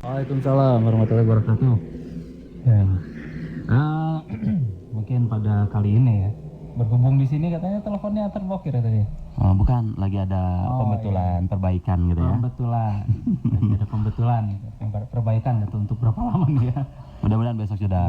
Waalaikumsalam warahmatullahi wabarakatuh. Ya, mungkin pada kali ini ya berhubung di sini katanya teleponnya terblokir ya tadi. Oh, bukan, lagi ada pembetulan, iya. perbaikan gitu ya. Pembetulan, lagi ada pembetulan, perbaikan gitu untuk berapa lama nih ya? Mudah-mudahan besok sudah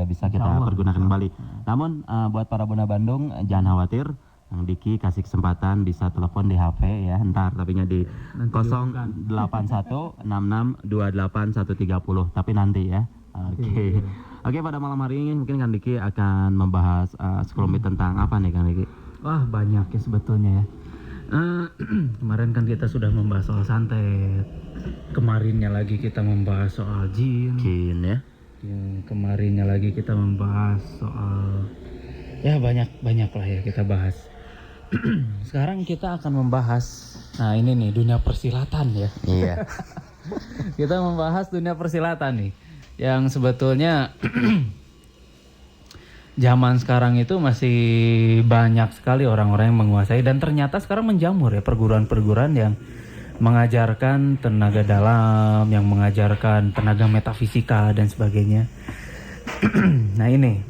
bisa kita Insyaallah. pergunakan kembali. Namun buat para Buna Bandung jangan khawatir. Yang Diki kasih kesempatan bisa telepon di HP ya, ntar tapinya di 08166281130 tapi nanti ya. Oke. Oke, pada malam hari ini mungkin Kang Diki akan membahas sekelumit tentang apa nih Kang Diki? Wah banyak ya sebetulnya ya. Kemarin kan kita sudah membahas soal santet. Kemarinnya lagi kita membahas soal jin. Jin ya. Yang kemarinnya lagi kita membahas soal ya banyak lah ya kita bahas. Sekarang kita akan membahas, nah ini nih dunia persilatan ya. Iya. Kita membahas dunia persilatan nih, yang sebetulnya zaman sekarang itu masih banyak sekali orang-orang yang menguasai dan ternyata sekarang menjamur ya perguruan-perguruan yang mengajarkan tenaga dalam, yang mengajarkan tenaga metafisika dan sebagainya. Nah ini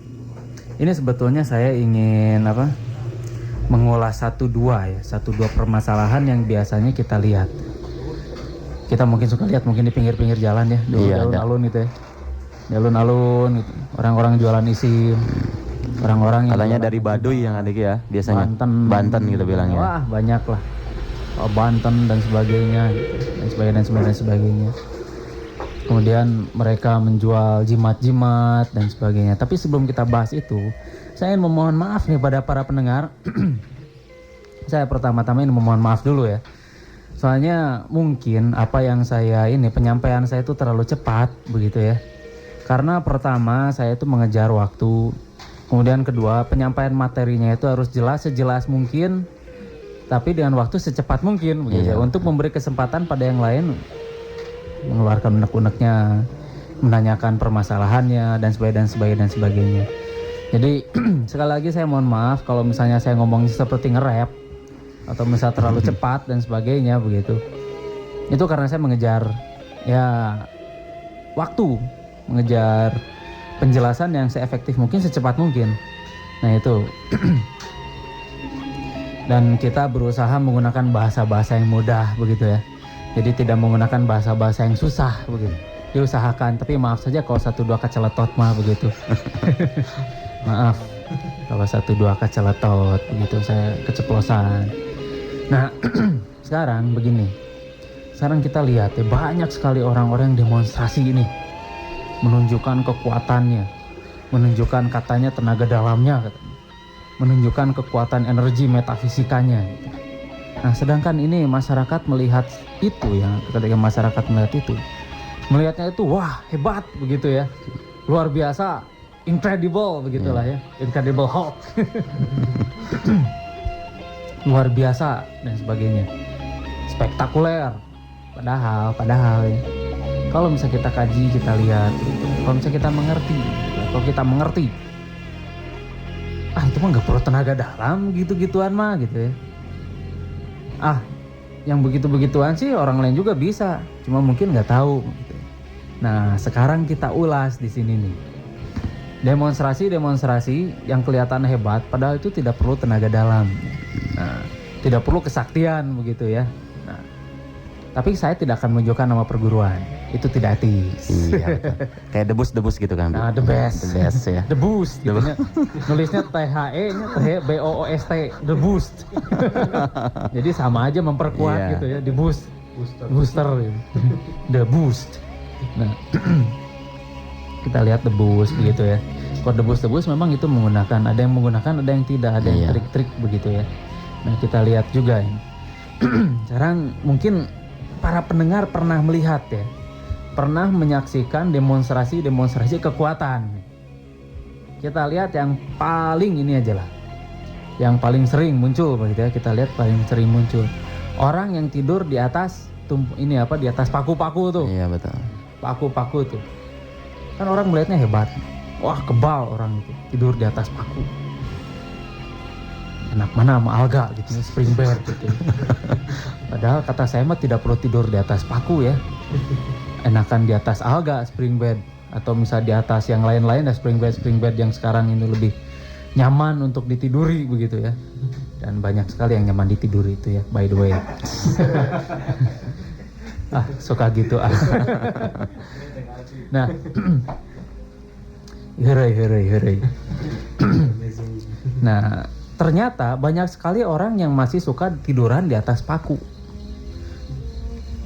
sebetulnya saya ingin mengulas satu dua permasalahan yang biasanya kita lihat. Kita mungkin suka lihat mungkin di pinggir-pinggir jalan ya, di alun-alun gitu ya. Di alun-alun gitu. Orang-orang jualan isim. Orang-orang yang katanya dari Baduy yang ada ya, biasanya. Banten gitu bilangnya. Wah, banyak lah. Oh, Banten dan sebagainya gitu. Dan sebagainya. Kemudian mereka menjual jimat-jimat dan sebagainya. Tapi sebelum kita bahas itu, saya ingin memohon maaf nih pada para pendengar. Saya pertama-tama ini memohon maaf dulu ya. Soalnya mungkin apa yang penyampaian saya itu terlalu cepat begitu ya. Karena pertama saya itu mengejar waktu. Kemudian kedua, penyampaian materinya itu harus sejelas mungkin. Tapi dengan waktu secepat mungkin begitu ya. Untuk memberi kesempatan pada yang lain mengeluarkan unek-uneknya, menanyakan permasalahannya dan sebagainya. Jadi sekali lagi saya mohon maaf kalau misalnya saya ngomong seperti nge-rap atau misalnya terlalu cepat dan sebagainya begitu. Itu karena saya mengejar waktu, mengejar penjelasan yang seefektif mungkin, secepat mungkin. Nah itu. Dan kita berusaha menggunakan bahasa-bahasa yang mudah begitu ya. Jadi tidak menggunakan bahasa-bahasa yang susah begitu. Diusahakan, tapi maaf saja kalau 1-2 kaceletot mah begitu. Maaf kalau 1-2 kaceletot begitu, saya keceplosan. Nah sekarang begini, sekarang kita lihat ya banyak sekali orang-orang yang demonstrasi ini, menunjukkan kekuatannya, menunjukkan katanya tenaga dalamnya, menunjukkan kekuatan energi metafisikanya gitu. Nah sedangkan ini masyarakat melihat itu ya, ketika masyarakat melihatnya itu wah hebat begitu ya, luar biasa, incredible begitulah ya, Incredible Hulk. Luar biasa dan sebagainya, spektakuler. Padahal ya, kalau misalnya kita kaji, kita lihat gitu. Kalau misalnya kita mengerti, itu mah nggak perlu tenaga dalam gitu-gituan mah gitu ya. Yang begitu-begituan sih orang lain juga bisa, cuma mungkin nggak tahu gitu. Nah sekarang kita ulas di sini nih. Demonstrasi yang kelihatan hebat padahal itu tidak perlu tenaga dalam. Nah, tidak perlu kesaktian begitu ya. Nah, tapi saya tidak akan menunjukkan nama perguruan. Itu tidak etis. Iya, kayak debus gitu kan. Nah, the best ya. The Boost gitu ya. Nulisnya THE-nya BOOST, The Boost. Jadi sama aja memperkuat gitu ya, The Boost. Booster gitu. The Boost. Nah, kita lihat The Boost begitu ya. Kalau The Boost memang itu menggunakan, ada yang menggunakan, ada yang tidak, ada yang trik-trik begitu ya. Nah kita lihat juga ini. Sekarang mungkin para pendengar pernah melihat ya, pernah menyaksikan demonstrasi kekuatan. Kita lihat yang paling ini aja lah, yang paling sering muncul begitu ya. Kita lihat paling sering muncul orang yang tidur di atas di atas paku-paku tuh. Iya betul. Paku-paku tuh kan orang melihatnya hebat. Wah kebal orang itu tidur di atas paku. Enak mana sama alga gitu, spring bear gitu. Padahal kata saya mah tidak perlu tidur di atas paku ya. enakan di atas alga spring bed atau misal di atas yang lain-lain ya spring bed yang sekarang ini lebih nyaman untuk ditiduri begitu ya. Dan banyak sekali yang nyaman ditiduri itu ya, by the way. Suka gitu Nah, herai. Nah, ternyata banyak sekali orang yang masih suka tiduran di atas paku.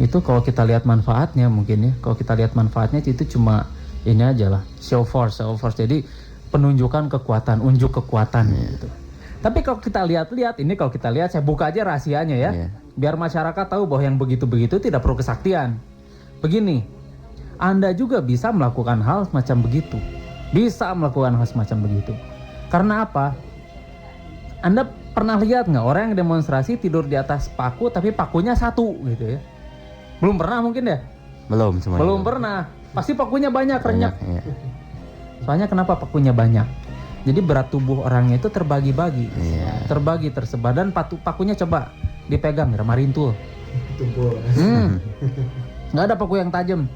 Itu kalau kita lihat manfaatnya mungkin ya. Kalau kita lihat manfaatnya itu cuma ini aja lah, show force. Jadi penunjukan kekuatan, unjuk kekuatan gitu. Tapi kalau kita lihat, saya buka aja rahasianya ya. Biar masyarakat tahu bahwa yang begitu-begitu tidak perlu kesaktian. Begini, Anda juga bisa melakukan hal semacam begitu. Karena apa? Anda pernah lihat nggak orang yang demonstrasi tidur di atas paku tapi pakunya satu gitu ya? Belum pernah mungkin ya? Belum pernah. Pasti pakunya banyak, renyah. Ya. Soalnya kenapa pakunya banyak? Jadi berat tubuh orangnya itu terbagi-bagi, tersebar dan pakunya coba dipegang, ramarintul. Nggak ada paku yang tajam.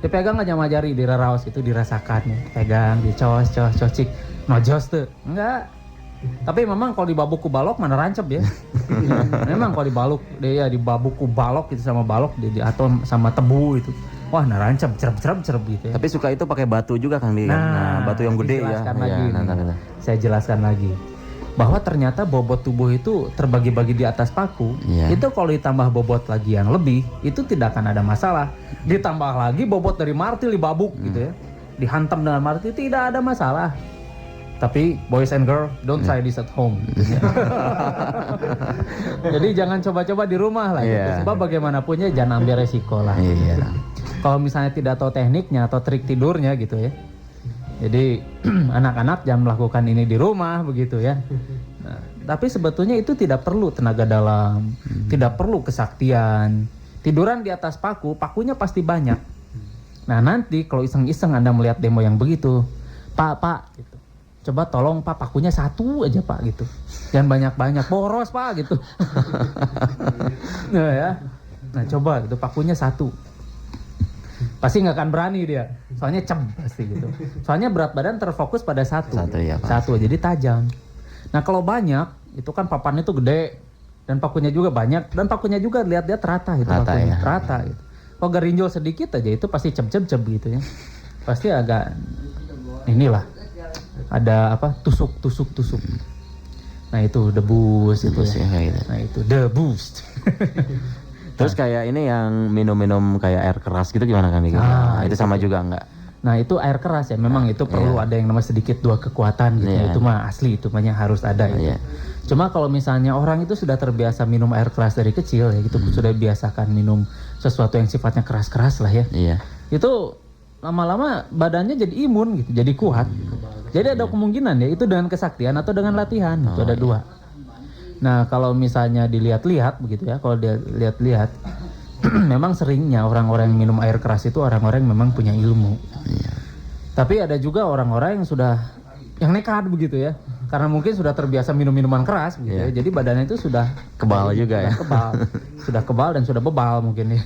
Dipegang aja sama jari, diraraos itu dirasakannya, pegang, dicos, cik, nojos tuh, enggak. Tapi memang kalau dibabuk ku balok mana rancep ya. Memang kalau dibabuk ku balok itu sama balok atau sama tebu itu. Wah, narancep cerep gitu ya. Tapi suka itu pakai batu juga kan dia. Nah, batu yang gede ya. Saya jelaskan lagi. Bahwa ternyata bobot tubuh itu terbagi-bagi di atas paku. Itu kalau ditambah bobot lagi yang lebih, itu tidak akan ada masalah. Ditambah lagi bobot dari martil dibabuk gitu ya. Dihantam dengan martil tidak ada masalah. Tapi boys and girl, don't try this at home. Jadi jangan coba-coba di rumah lah. Gitu. Sebab bagaimanapun ya jangan ambil resiko lah. Kalau misalnya tidak tahu tekniknya atau trik tidurnya gitu ya. Jadi anak-anak jangan melakukan ini di rumah begitu ya. Nah, tapi sebetulnya itu tidak perlu tenaga dalam, tidak perlu kesaktian. Tiduran di atas pakunya pasti banyak. Nah nanti kalau iseng-iseng Anda melihat demo yang begitu, Pak, gitu. Coba tolong Pak pakunya satu aja Pak gitu. Jangan banyak-banyak, boros Pak gitu. Nah ya. Nah coba gitu pakunya satu. Pasti nggak akan berani dia. Soalnya pasti gitu. Soalnya berat badan terfokus pada satu. Satu jadi tajam. Nah kalau banyak itu kan papannya tuh gede dan pakunya juga banyak dan pakunya juga lihat-lihat rata gitu pakunya. Rata gitu. Kalau gerinjol sedikit aja itu pasti cep gitu ya. Pasti agak inilah. Ada apa tusuk. Nah itu the boost itu ya. Nah itu the boost. Terus kayak ini yang minum-minum kayak air keras gitu gimana kan? Itu sama juga enggak? Nah itu air keras ya memang itu perlu ada yang namanya sedikit dua kekuatan gitu. Itu mah asli itu banyak harus ada itu. Cuma kalau misalnya orang itu sudah terbiasa minum air keras dari kecil ya gitu sudah biasakan minum sesuatu yang sifatnya keras-keras lah ya. Itu lama-lama badannya jadi imun gitu, jadi kuat. Jadi ada kemungkinan ya itu dengan kesaktian atau dengan latihan itu ada dua. Nah kalau misalnya dilihat-lihat begitu ya, kalau dia lihat-lihat, memang seringnya orang-orang yang minum air keras itu orang-orang yang memang punya ilmu. Tapi ada juga orang-orang yang nekat begitu ya, karena mungkin sudah terbiasa minum minuman keras begitu ya, jadi badannya itu sudah kebal juga ya. Sudah kebal dan sudah bebal mungkin ya.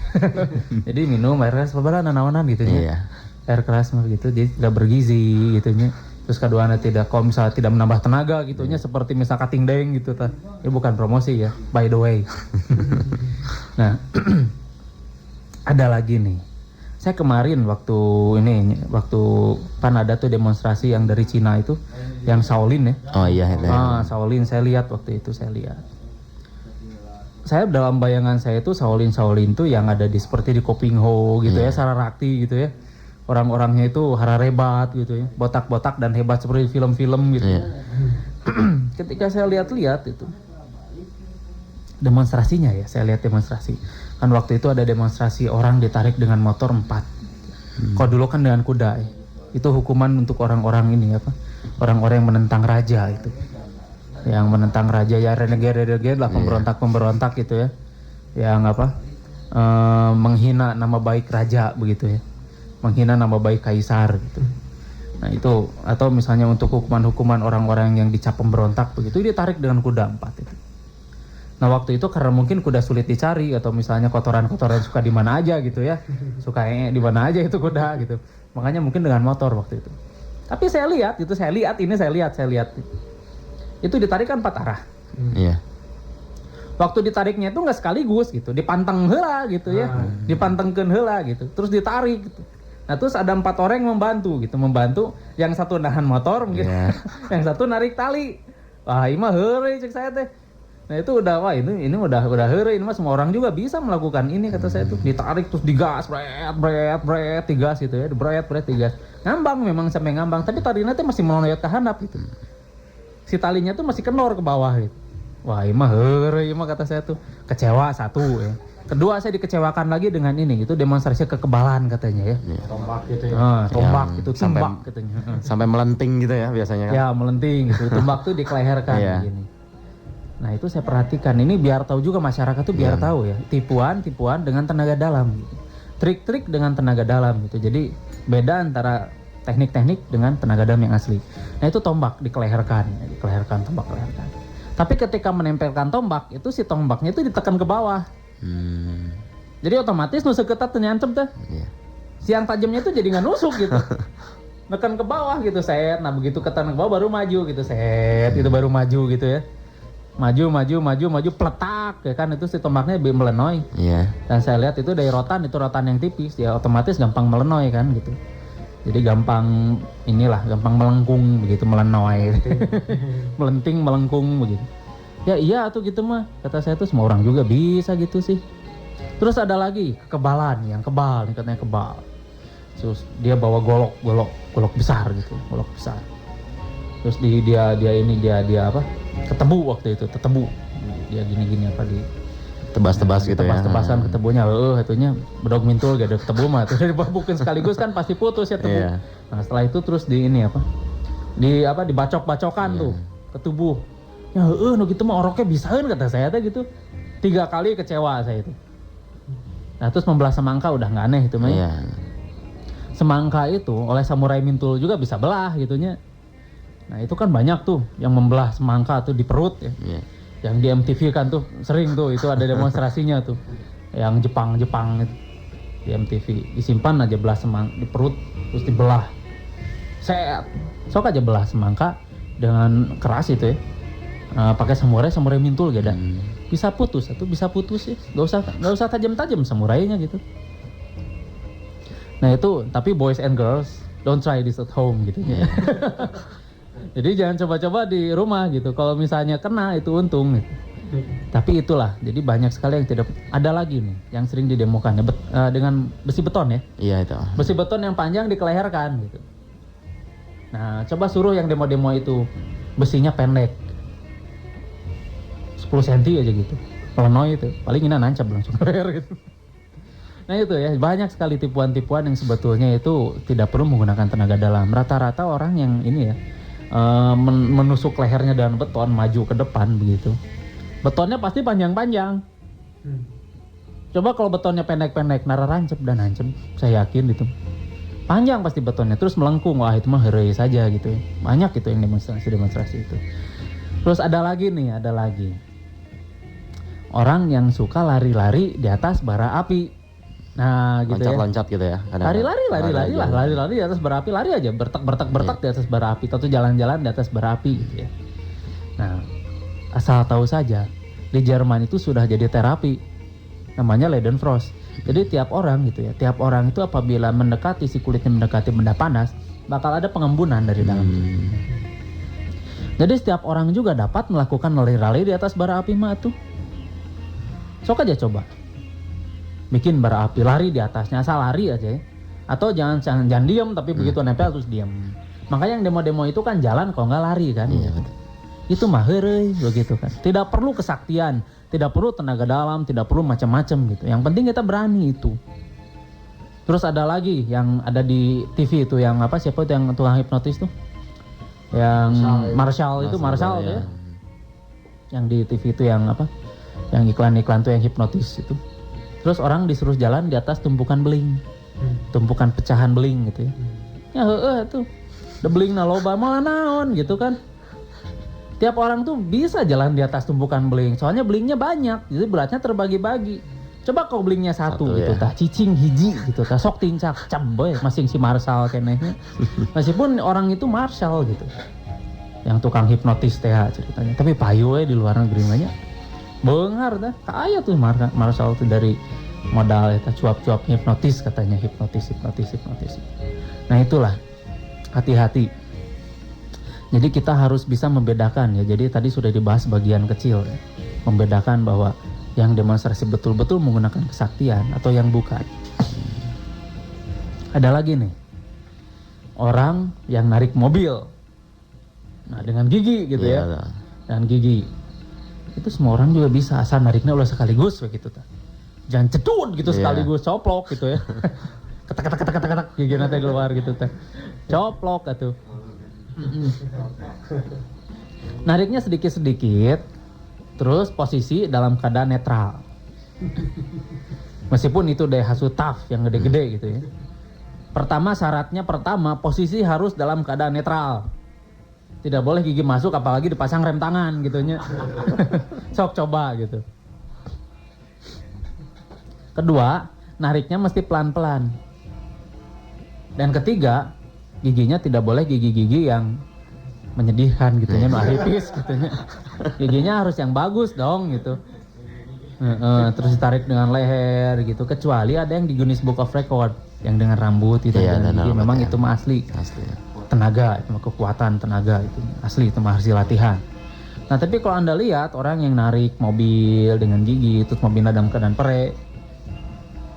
Jadi minum air keras bebalan nanawanan gitu ya. Air keras begitu, jadi tidak bergizi gitunya. Terus kedua kalau misalnya tidak menambah tenaga gitunya seperti misalnya cutting deng gitu ya bukan promosi ya by the way. Nah ada lagi nih, saya kemarin waktu kan ada tuh demonstrasi yang dari Cina itu yang Shaolin ya. Shaolin saya lihat waktu itu saya dalam bayangan saya itu Shaolin tuh yang ada seperti di Kopingho gitu ya, Sararakti gitu ya. Orang-orangnya itu hararebat gitu ya, botak-botak dan hebat seperti film-film gitu. Ketika saya lihat-lihat itu demonstrasinya ya, saya lihat demonstrasi. Kan waktu itu ada demonstrasi orang ditarik dengan motor 4. Kalau dulu kan dengan kuda ya. Itu hukuman untuk orang-orang ini orang-orang yang menentang raja itu. Yang menentang raja ya renegade lah, pemberontak gitu ya. Yang menghina nama baik raja begitu ya. Menghina nama baik kaisar gitu. Nah itu atau misalnya untuk hukuman-hukuman orang-orang yang dicap pemberontak begitu ditarik dengan kuda 4 itu. Nah waktu itu karena mungkin kuda sulit dicari atau misalnya kotoran-kotoran suka di mana aja gitu ya, suka di mana aja itu kuda gitu. Makanya mungkin dengan motor waktu itu. Tapi saya lihat itu ditarik kan 4 arah. Iya. Waktu ditariknya itu nggak sekaligus gitu, dipanteng heula gitu ya, dipantengkeun heula gitu, terus ditarik gitu. Nah terus ada 4 orang yang membantu, yang satu nahan motor mungkin, yang satu narik tali. Wah ini mah heureuy cek saya teh. Nah itu udah, wah ini udah heureuy, ini mah semua orang juga bisa melakukan ini kata saya tuh, ditarik terus digas, bret, digas gitu ya, bret, digas. Ngambang memang sampai ngambang, tapi talinya tuh masih melonjak ke handap gitu. Si talinya tuh masih kendor ke bawah gitu. Wah ini mah heureuy, kata saya tuh, kecewa satu ya. Kedua saya dikecewakan lagi dengan ini gitu, demonstrasi kekebalan katanya ya. Tombak gitu ya. Tombak Yang gitu, sampai- tumbak katanya. Sampai melenting gitu ya biasanya kan. Ya melenting gitu, tumbak tuh dikeleherkan Iya. begini. Nah itu saya perhatikan, ini biar tahu juga masyarakat tuh biar tahu ya, tipuan dengan tenaga dalam gitu. Trik-trik dengan tenaga dalam gitu. Jadi beda antara teknik-teknik dengan tenaga dalam yang asli. Nah itu tombak dikeleherkan, tombak keleherkan. Tapi ketika menempelkan tombak, itu si tombaknya itu ditekan ke bawah. Jadi otomatis nusuk ketat nyancep tuh. Iya. Si yang tajamnya itu jadi nggak nusuk gitu. Nekan ke bawah gitu, set. Nah begitu ketan ke bawah baru maju gitu, set. Itu baru maju gitu ya. Maju, peletak ya kan, itu si tombaknya melenoy. Iya. Dan saya lihat itu dari rotan yang tipis, ya otomatis gampang melenoy kan gitu. Jadi gampang melengkung begitu, melenoy. Melenting, melengkung begitu. Ya iya tuh gitu mah, kata saya tuh semua orang juga bisa gitu sih. Terus ada lagi kekebalan, yang kebal, nih katanya kebal. Terus dia bawa golok besar gitu, golok besar. Terus dia apa? Ketebu waktu itu, tetebu. Dia gini apa di Tebas-tebas gitu ya. Tebas-tebasan ketebunya, itunya bedog mintul gak ada ketebu mah. Terus dibabukin sekaligus kan pasti putus ya tebu. Iya. Nah setelah itu terus dibacok-bacokan tuh ke tubuh. Ya no gitu mah oroknya bisain kata saya teh gitu. 3 kali kecewa saya itu. Nah terus membelah semangka udah nggak aneh itu mah. Iya. Semangka itu oleh samurai mintul juga bisa belah gitunya. Nah itu kan banyak tuh yang membelah semangka tuh di perut ya. Iya. Yang di MTV kan tuh sering tuh itu ada demonstrasinya tuh. Yang Jepang itu di MTV disimpan aja belah semangka di perut terus dibelah. Sok aja belah semangka dengan keras itu ya. Pakai samurai mintul gitu. Bisa putus ya. Gak usah tajam-tajam samurainya gitu. Nah itu, tapi boys and girls don't try this at home gitu ya. Jadi jangan coba-coba di rumah gitu. Kalau misalnya kena itu untung gitu. Tapi itulah, jadi banyak sekali yang tidak. Ada lagi nih yang sering didemokan ya, dengan besi beton ya. Iya itu. Besi beton yang panjang dikeleherkan gitu. Nah coba suruh yang demo-demo itu besinya pendek 10 cm aja gitu, pelenoy itu paling ini nancap langsung leher gitu. Nah itu ya, banyak sekali tipuan-tipuan yang sebetulnya itu tidak perlu menggunakan tenaga dalam. Rata-rata orang yang ini ya menusuk lehernya dengan beton, maju ke depan begitu. Betonnya pasti panjang-panjang. Coba kalau betonnya pendek-pendek, nara rancep dan nancep, saya yakin gitu. Panjang pasti betonnya, terus melengkung, wah itu mah heureuy saja gitu. Banyak itu yang demonstrasi itu. Terus ada lagi. Orang yang suka lari-lari di atas bara api. Nah gitu loncat-loncat gitu ya. Lari-lari di atas bara api, lari aja bertek di atas bara api, atau jalan-jalan di atas bara api gitu ya. Nah, asal tahu saja di Jerman itu sudah jadi terapi namanya Leidenfrost. Jadi tiap orang itu apabila si kulitnya mendekati benda panas, bakal ada pengembunan dari dalam. Jadi setiap orang juga dapat melakukan lari-lari di atas bara api mah tuh. Sok aja coba bikin bara api, lari di atasnya, asal lari aja ya. Atau jangan diam, tapi begitu nempel terus diam. Makanya yang demo-demo itu kan jalan kalau nggak lari kan. Iya betul. Itu mah heureuy begitu kan. Tidak perlu kesaktian, tidak perlu tenaga dalam, tidak perlu macam-macam gitu. Yang penting kita berani itu. Terus ada lagi yang ada di TV itu yang apa, siapa itu yang tukang hipnotis tuh? Yang Marshall itu ya. Yang di TV itu yang apa? Yang iklan-iklan tuh yang hipnotis itu. Terus orang disuruh jalan di atas tumpukan beling. Tumpukan pecahan beling gitu ya. Ya tuh. Da beling na loba malah naon gitu kan. Tiap orang tuh bisa jalan di atas tumpukan beling. Soalnya belingnya banyak, jadi beratnya terbagi-bagi. Coba kau belingnya satu gitu, ya. tah cicing hiji gitu, tah sok tincak, caboy, masing si Marshall kenehnya. Meskipun orang itu Marshall gitu, yang tukang hipnotis teh ceritanya. Tapi payu di luar negeri banyak. Beungar dah, kaya tuh Marshall tuh dari modal eta cuap-cuap hipnotis katanya, hipnotis. Nah itulah, hati-hati. Jadi kita harus bisa membedakan ya. Jadi tadi sudah dibahas bagian kecil ya. Membedakan bahwa yang demonstrasi betul-betul menggunakan kesaktian atau yang bukan. Ada lagi nih, orang yang narik mobil, nah dengan gigi gitu ya, dengan gigi. Itu semua orang juga bisa, asal nariknya ulah sekaligus begitu ta. Jangan cedut gitu sekaligus, coplok gitu ya. Ketak gigi nanti keluar gitu ta. Coplok atuh. Nariknya sedikit-sedikit. Terus posisi dalam keadaan netral. Meskipun itu Daihatsu TAF yang gede-gede gitu ya. Syaratnya pertama posisi harus dalam keadaan netral. Tidak boleh gigi masuk apalagi dipasang rem tangan gitunya. Sok coba gitu. Kedua, nariknya mesti pelan-pelan. Dan ketiga, giginya tidak boleh gigi-gigi yang menyedihkan gitunya, aripis gitunya. Giginya harus yang bagus dong gitu. Terus ditarik dengan leher gitu. Kecuali ada yang di Guinness Book of Record yang dengan rambut itu dengan gigi, memang itu mah asli. Tenaga, itu mah kekuatan tenaga itu asli, itu mah hasil latihan. Nah tapi kalau Anda lihat orang yang narik mobil dengan gigi, terus mobilnya dalam keadaan pere,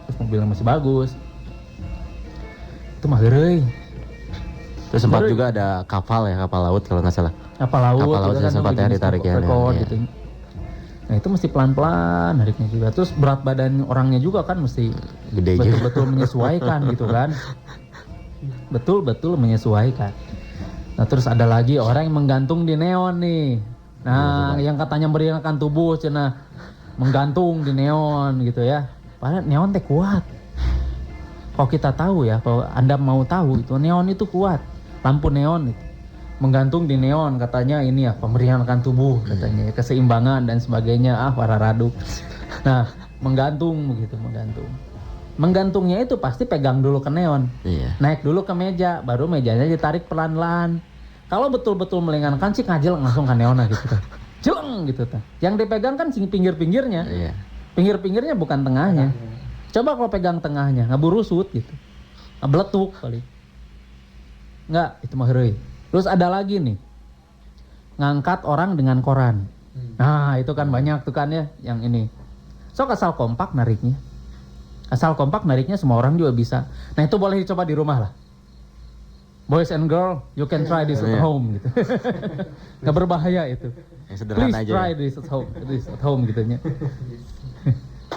terus mobilnya masih bagus, itu mah heureuy. Terus sempat juga ada kapal laut kalau nggak salah. Kapal laut kan sempatnya ditarik ya. Gitu. Nah itu mesti pelan-pelan nariknya juga. Terus berat badan orangnya juga kan mesti Gede betul-betul menyesuaikan gitu kan. Betul-betul menyesuaikan. Nah terus ada lagi orang yang menggantung di neon nih. Nah yang katanya meringankan tubuh cenah menggantung di neon gitu ya. Padahal neon teh kuat. Kalau kita tahu ya, kalau Anda mau tahu itu neon itu kuat. Lampu neon itu menggantung di neon katanya ini ya pemeringankan tubuh katanya, keseimbangan dan sebagainya, para raduk. Nah menggantung begitu, menggantungnya itu pasti pegang dulu ke neon, naik dulu ke meja, baru mejanya ditarik pelan-pelan. Kalau betul-betul meringankan sih ngajel langsung ke neon gitu kan, jeleng gitu kan. Yang dipegang kan sing pinggir-pinggirnya, pinggir-pinggirnya bukan tengahnya. Coba kalau pegang tengahnya ngaburusut gitu, ngabeletuk kali. Enggak, itu mah heureuy. Terus ada lagi nih, ngangkat orang dengan koran. Nah itu kan banyak tuh kan ya, yang ini. Sok asal kompak nariknya. Asal kompak nariknya semua orang juga bisa. Nah itu boleh dicoba di rumah lah. Boys and girl, you can try this at home gitu. Gak berbahaya itu. Please aja try this at home gitunya.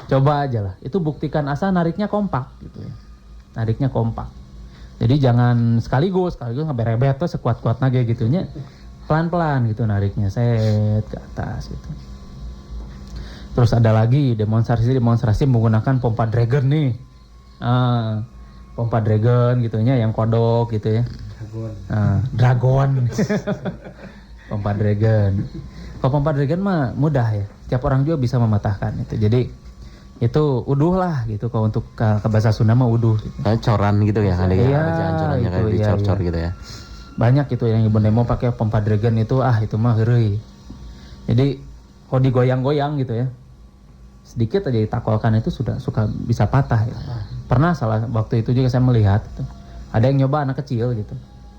Coba aja lah. Itu buktikan asal nariknya kompak gitu ya. Nariknya kompak. Jadi jangan sekaligus ngeberebet tuh sekuat-kuat naga gitunya. Pelan-pelan gitu nariknya, set ke atas gitu. Terus ada lagi demonstrasi menggunakan pompa dragon nih. Pompa dragon gitunya yang kodok gitu ya. Dragon. Pompa dragon. Kalau pompa dragon mah mudah ya. Tiap orang juga bisa mematahkan itu. Jadi itu uduh lah gitu, kalau untuk ke bahasa Sunda mah uduh gitu. Coran gitu ya, ada corannya kayak dicor-cor gitu ya. Banyak gitu yang ibu demo pakai pompa dragon itu, itu mah heureuy. Jadi kalau digoyang-goyang gitu ya, sedikit aja ditakolkan itu sudah suka bisa patah ya. Pernah salah waktu itu juga saya melihat itu. Ada yang nyoba anak kecil gitu,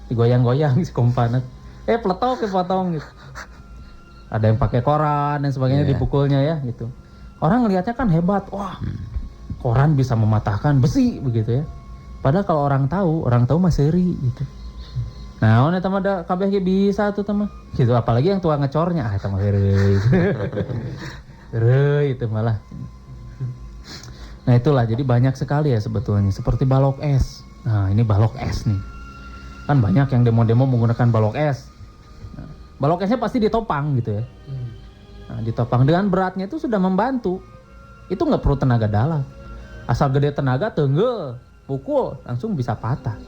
digoyang-goyang si kompanat, peletok potong gitu. Ada yang pakai koran dan sebagainya dipukulnya ya gitu. Orang ngelihatnya kan hebat, wah koran bisa mematahkan besi begitu ya. Padahal kalau orang tahu mah seri gitu. Nah, ini teman ada kabeh bisa tuh teman. Gitu, apalagi yang tua ngecornya, teman heureuy. Heureuy itu malah. Nah itulah, jadi banyak sekali ya sebetulnya. Seperti balok es. Nah ini balok es nih. Kan banyak yang demo-demo menggunakan balok es. Nah, balok esnya pasti ditopang gitu ya. Nah, ditopang dengan beratnya itu sudah membantu. Itu nggak perlu tenaga dalam. Asal gede tenaga, tenggel, pukul, langsung bisa patah.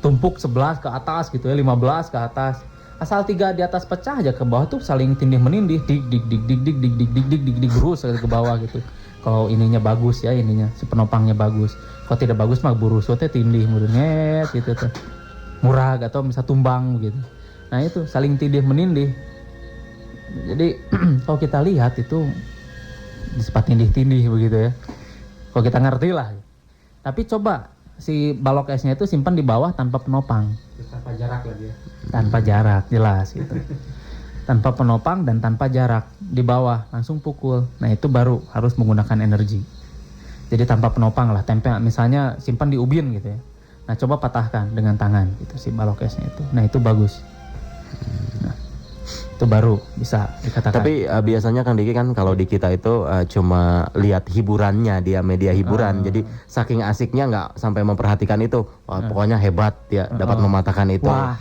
Tumpuk 11 ke atas gitu ya, 15 ke atas. asal 3 di atas pecah aja ke bawah tuh saling tindih menindih, dik dik dik dik dik dik dik dik dik dik dik terus ke bawah gitu. Kalau ininya bagus ya, ininya si penopangnya bagus. Kalau tidak bagus mah burusu teh tindih murunget gitu tuh. Murag atau misal tumbang gitu. Nah itu saling tindih menindih. Jadi kalau kita lihat itu sempat tindih-tindih begitu ya. Kalau kita ngerti lah. Tapi coba si balok esnya itu simpan di bawah tanpa penopang. Tanpa jarak lagi ya. Tanpa jarak, jelas gitu. Tanpa penopang dan tanpa jarak. Di bawah langsung pukul. Nah itu baru harus menggunakan energi. Jadi tanpa penopang lah, tempel misalnya simpan di ubin gitu ya. Nah coba patahkan dengan tangan gitu si balok esnya itu. Nah itu bagus. Nah, itu baru bisa dikatakan. Tapi biasanya Kang Diki kan kalau di kita itu cuma lihat hiburannya, dia media hiburan. Jadi saking asiknya nggak sampai memperhatikan itu. Wah, pokoknya hebat ya dapat mematahkan itu. Wah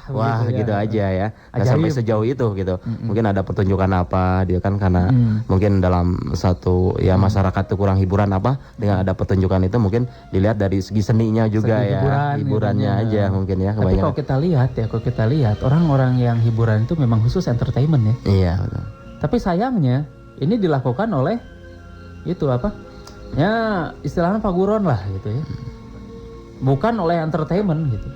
begitu gitu ya. aja ya. Nggak Ajaib. sampai sejauh itu gitu. Mungkin ada pertunjukan apa dia kan karena mungkin dalam satu ya masyarakat tuh kurang hiburan apa dengan ada pertunjukan itu mungkin dilihat dari segi seninya juga Segi ya. Hiburannya gitu. aja mungkin ya Tapi kalau kebanyakan. kita lihat orang-orang yang hiburan itu memang khusus entertainment ya. Iya betul. Tapi sayangnya ini dilakukan oleh itu apa? Ya istilahnya paguron lah gitu ya. Bukan oleh entertainment gitu.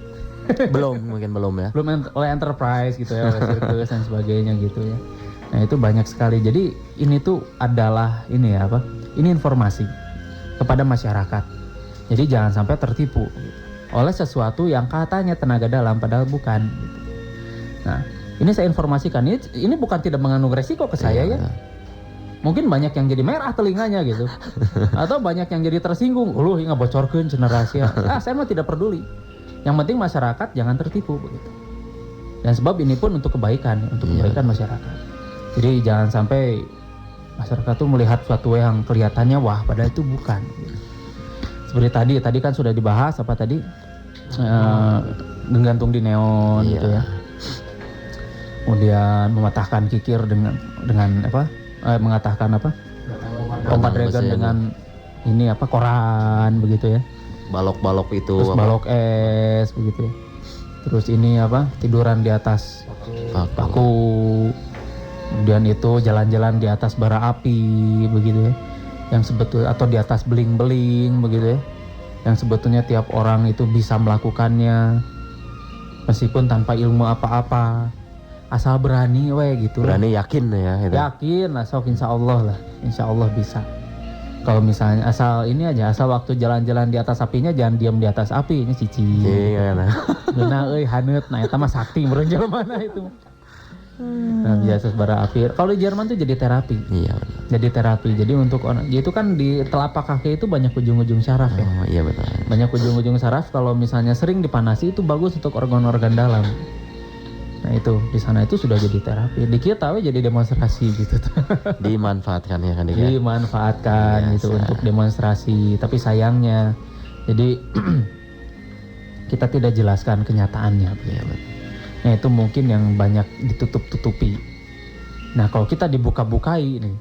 Mungkin belum ya. Belum oleh enterprise gitu ya, oleh sirkus dan sebagainya gitu ya. Nah itu banyak sekali. Jadi ini tuh adalah ini ya apa? Ini informasi kepada masyarakat. Jadi jangan sampai tertipu gitu, oleh sesuatu yang katanya tenaga dalam padahal bukan. Gitu. Nah ini saya informasikan, ini bukan tidak mengandung resiko ke saya ya. Mungkin banyak yang jadi merah telinganya gitu. Atau banyak yang jadi tersinggung. Lu nggak bocorkeun cenah rahasia. Saya mah tidak peduli. Yang penting masyarakat jangan tertipu begitu. Dan sebab ini pun untuk kebaikan, untuk kebaikan masyarakat. Jadi jangan sampai masyarakat tuh melihat suatu yang kelihatannya wah padahal itu bukan. Gitu. Seperti tadi kan sudah dibahas apa tadi? Menggantung di neon gitu ya. Kemudian mematahkan kikir dengan apa? Mengatakan apa? Lompat dragon dengan ini apa? Koran begitu ya. Balok-balok itu. Terus balok es begitu ya. Terus ini apa? Tiduran di atas paku. Kemudian itu jalan-jalan di atas bara api begitu ya. Yang sebetulnya atau di atas beling-beling begitu ya. Yang sebetulnya tiap orang itu bisa melakukannya meskipun tanpa ilmu apa-apa. Asal berani gitu. Berani yakin ya itu. Yakin lah, sok insya Allah lah. Insya Allah bisa. Kalau misalnya asal ini aja, asal waktu jalan-jalan di atas apinya jangan diam di atas api. Ini cici. Iya nah. Geuna haneut. Nah eta mah sakti meureun mana itu. Nah biasa bara api. Kalau di Jerman tuh jadi terapi. Iya betul. Jadi terapi. Jadi untuk orang itu kan di telapak kaki itu banyak ujung-ujung saraf ya. Oh iya betul. Banyak ujung-ujung saraf kalau misalnya sering dipanasi itu bagus untuk organ-organ dalam. Nah itu di sana itu sudah jadi terapi. Di kita jadi demonstrasi gitu. Dimanfaatkan ya kan dia. Dimanfaatkan itu untuk demonstrasi. Tapi sayangnya jadi kita tidak jelaskan kenyataannya. Iya, nah itu mungkin yang banyak ditutup-tutupi. Nah kalau kita dibuka-bukai nih,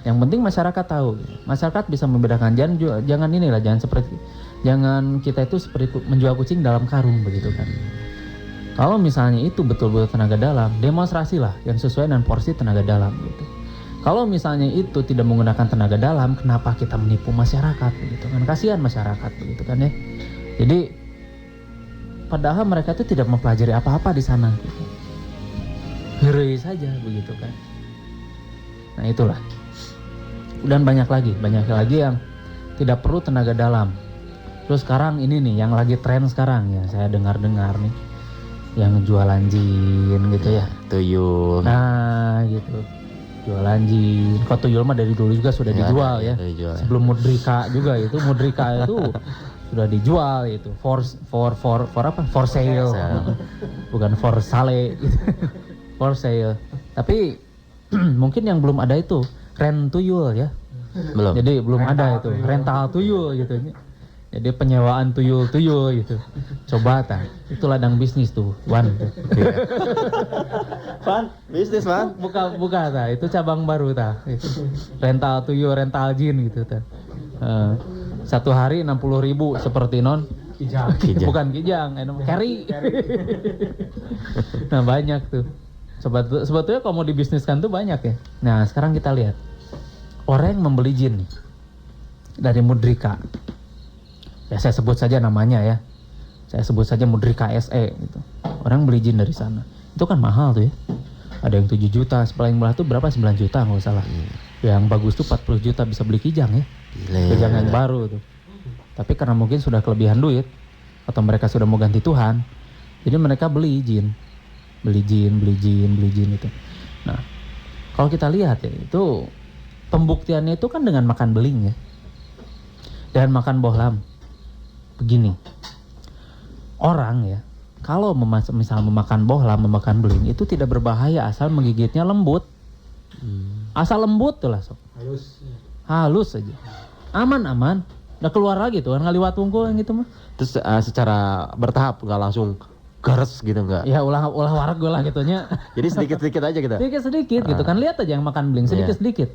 yang penting masyarakat tahu. Masyarakat bisa membedakan. Jangan inilah, jangan kita itu seperti menjual kucing dalam karung begitu kan. Kalau misalnya itu betul-betul tenaga dalam, demonstrasilah yang sesuai dengan porsi tenaga dalam gitu. Kalau misalnya itu tidak menggunakan tenaga dalam, kenapa kita menipu masyarakat begitu kan? Kasihan masyarakat begitu kan ya. Jadi padahal mereka itu tidak mempelajari apa-apa di sana gitu. Heureuy saja begitu kan. Nah itulah. Dan banyak lagi yang tidak perlu tenaga dalam. Terus sekarang ini nih yang lagi tren sekarang ya, saya dengar-dengar nih. Yang jualan jin gitu ya. Tuyul. Nah gitu. Jualan jin. Kok tuyul mah dari dulu juga sudah dijual ya. Sebelum Mudrika juga itu. Mudrika itu sudah dijual itu. For apa? For sale. Bukan for sale gitu. For sale. Tapi mungkin yang belum ada itu rent tuyul ya. Belum. Jadi belum ada itu. Rental tuyul gitu. Jadi penyewaan tuyul gitu. Coba itu ladang bisnis tuh, Wan. Pan, bisnis man. Buka itu cabang baru Rental tuyul, rental jin gitu Satu hari 60.000 seperti non Kijang. Kijang. Bukan kijang, carry. Nah banyak tuh. Sebetulnya kalau mau dibisniskan tuh banyak ya. Nah sekarang kita lihat orang yang membeli jin nih, dari Mudrika. Ya saya sebut saja namanya ya. Saya sebut saja Mudrika SE gitu. Orang beli jin dari sana. Itu kan mahal tuh ya. Ada yang 7 juta, paling murah tuh berapa? 9 juta nggak salah. Yang bagus tuh 40 juta bisa beli kijang ya. Kijang yang baru tuh. Tapi karena mungkin sudah kelebihan duit atau mereka sudah mau ganti Tuhan, jadi mereka beli jin itu. Nah, kalau kita lihat ya, itu pembuktiannya itu kan dengan makan beling ya, dan makan bohlam. Begini, orang ya, kalau misal memakan bohlam, memakan beling itu tidak berbahaya asal menggigitnya lembut. Asal lembut tuh lah sob. Halus aja. Aman. Udah keluar lagi tuh kan ngaliwat wungkul yang gitu mah. Terus secara bertahap nggak langsung gares gitu nggak? Ya ulah wareg gue lah gitunya. Jadi sedikit-sedikit aja gitu. Sedikit gitu kan, lihat aja yang makan beling sedikit-sedikit.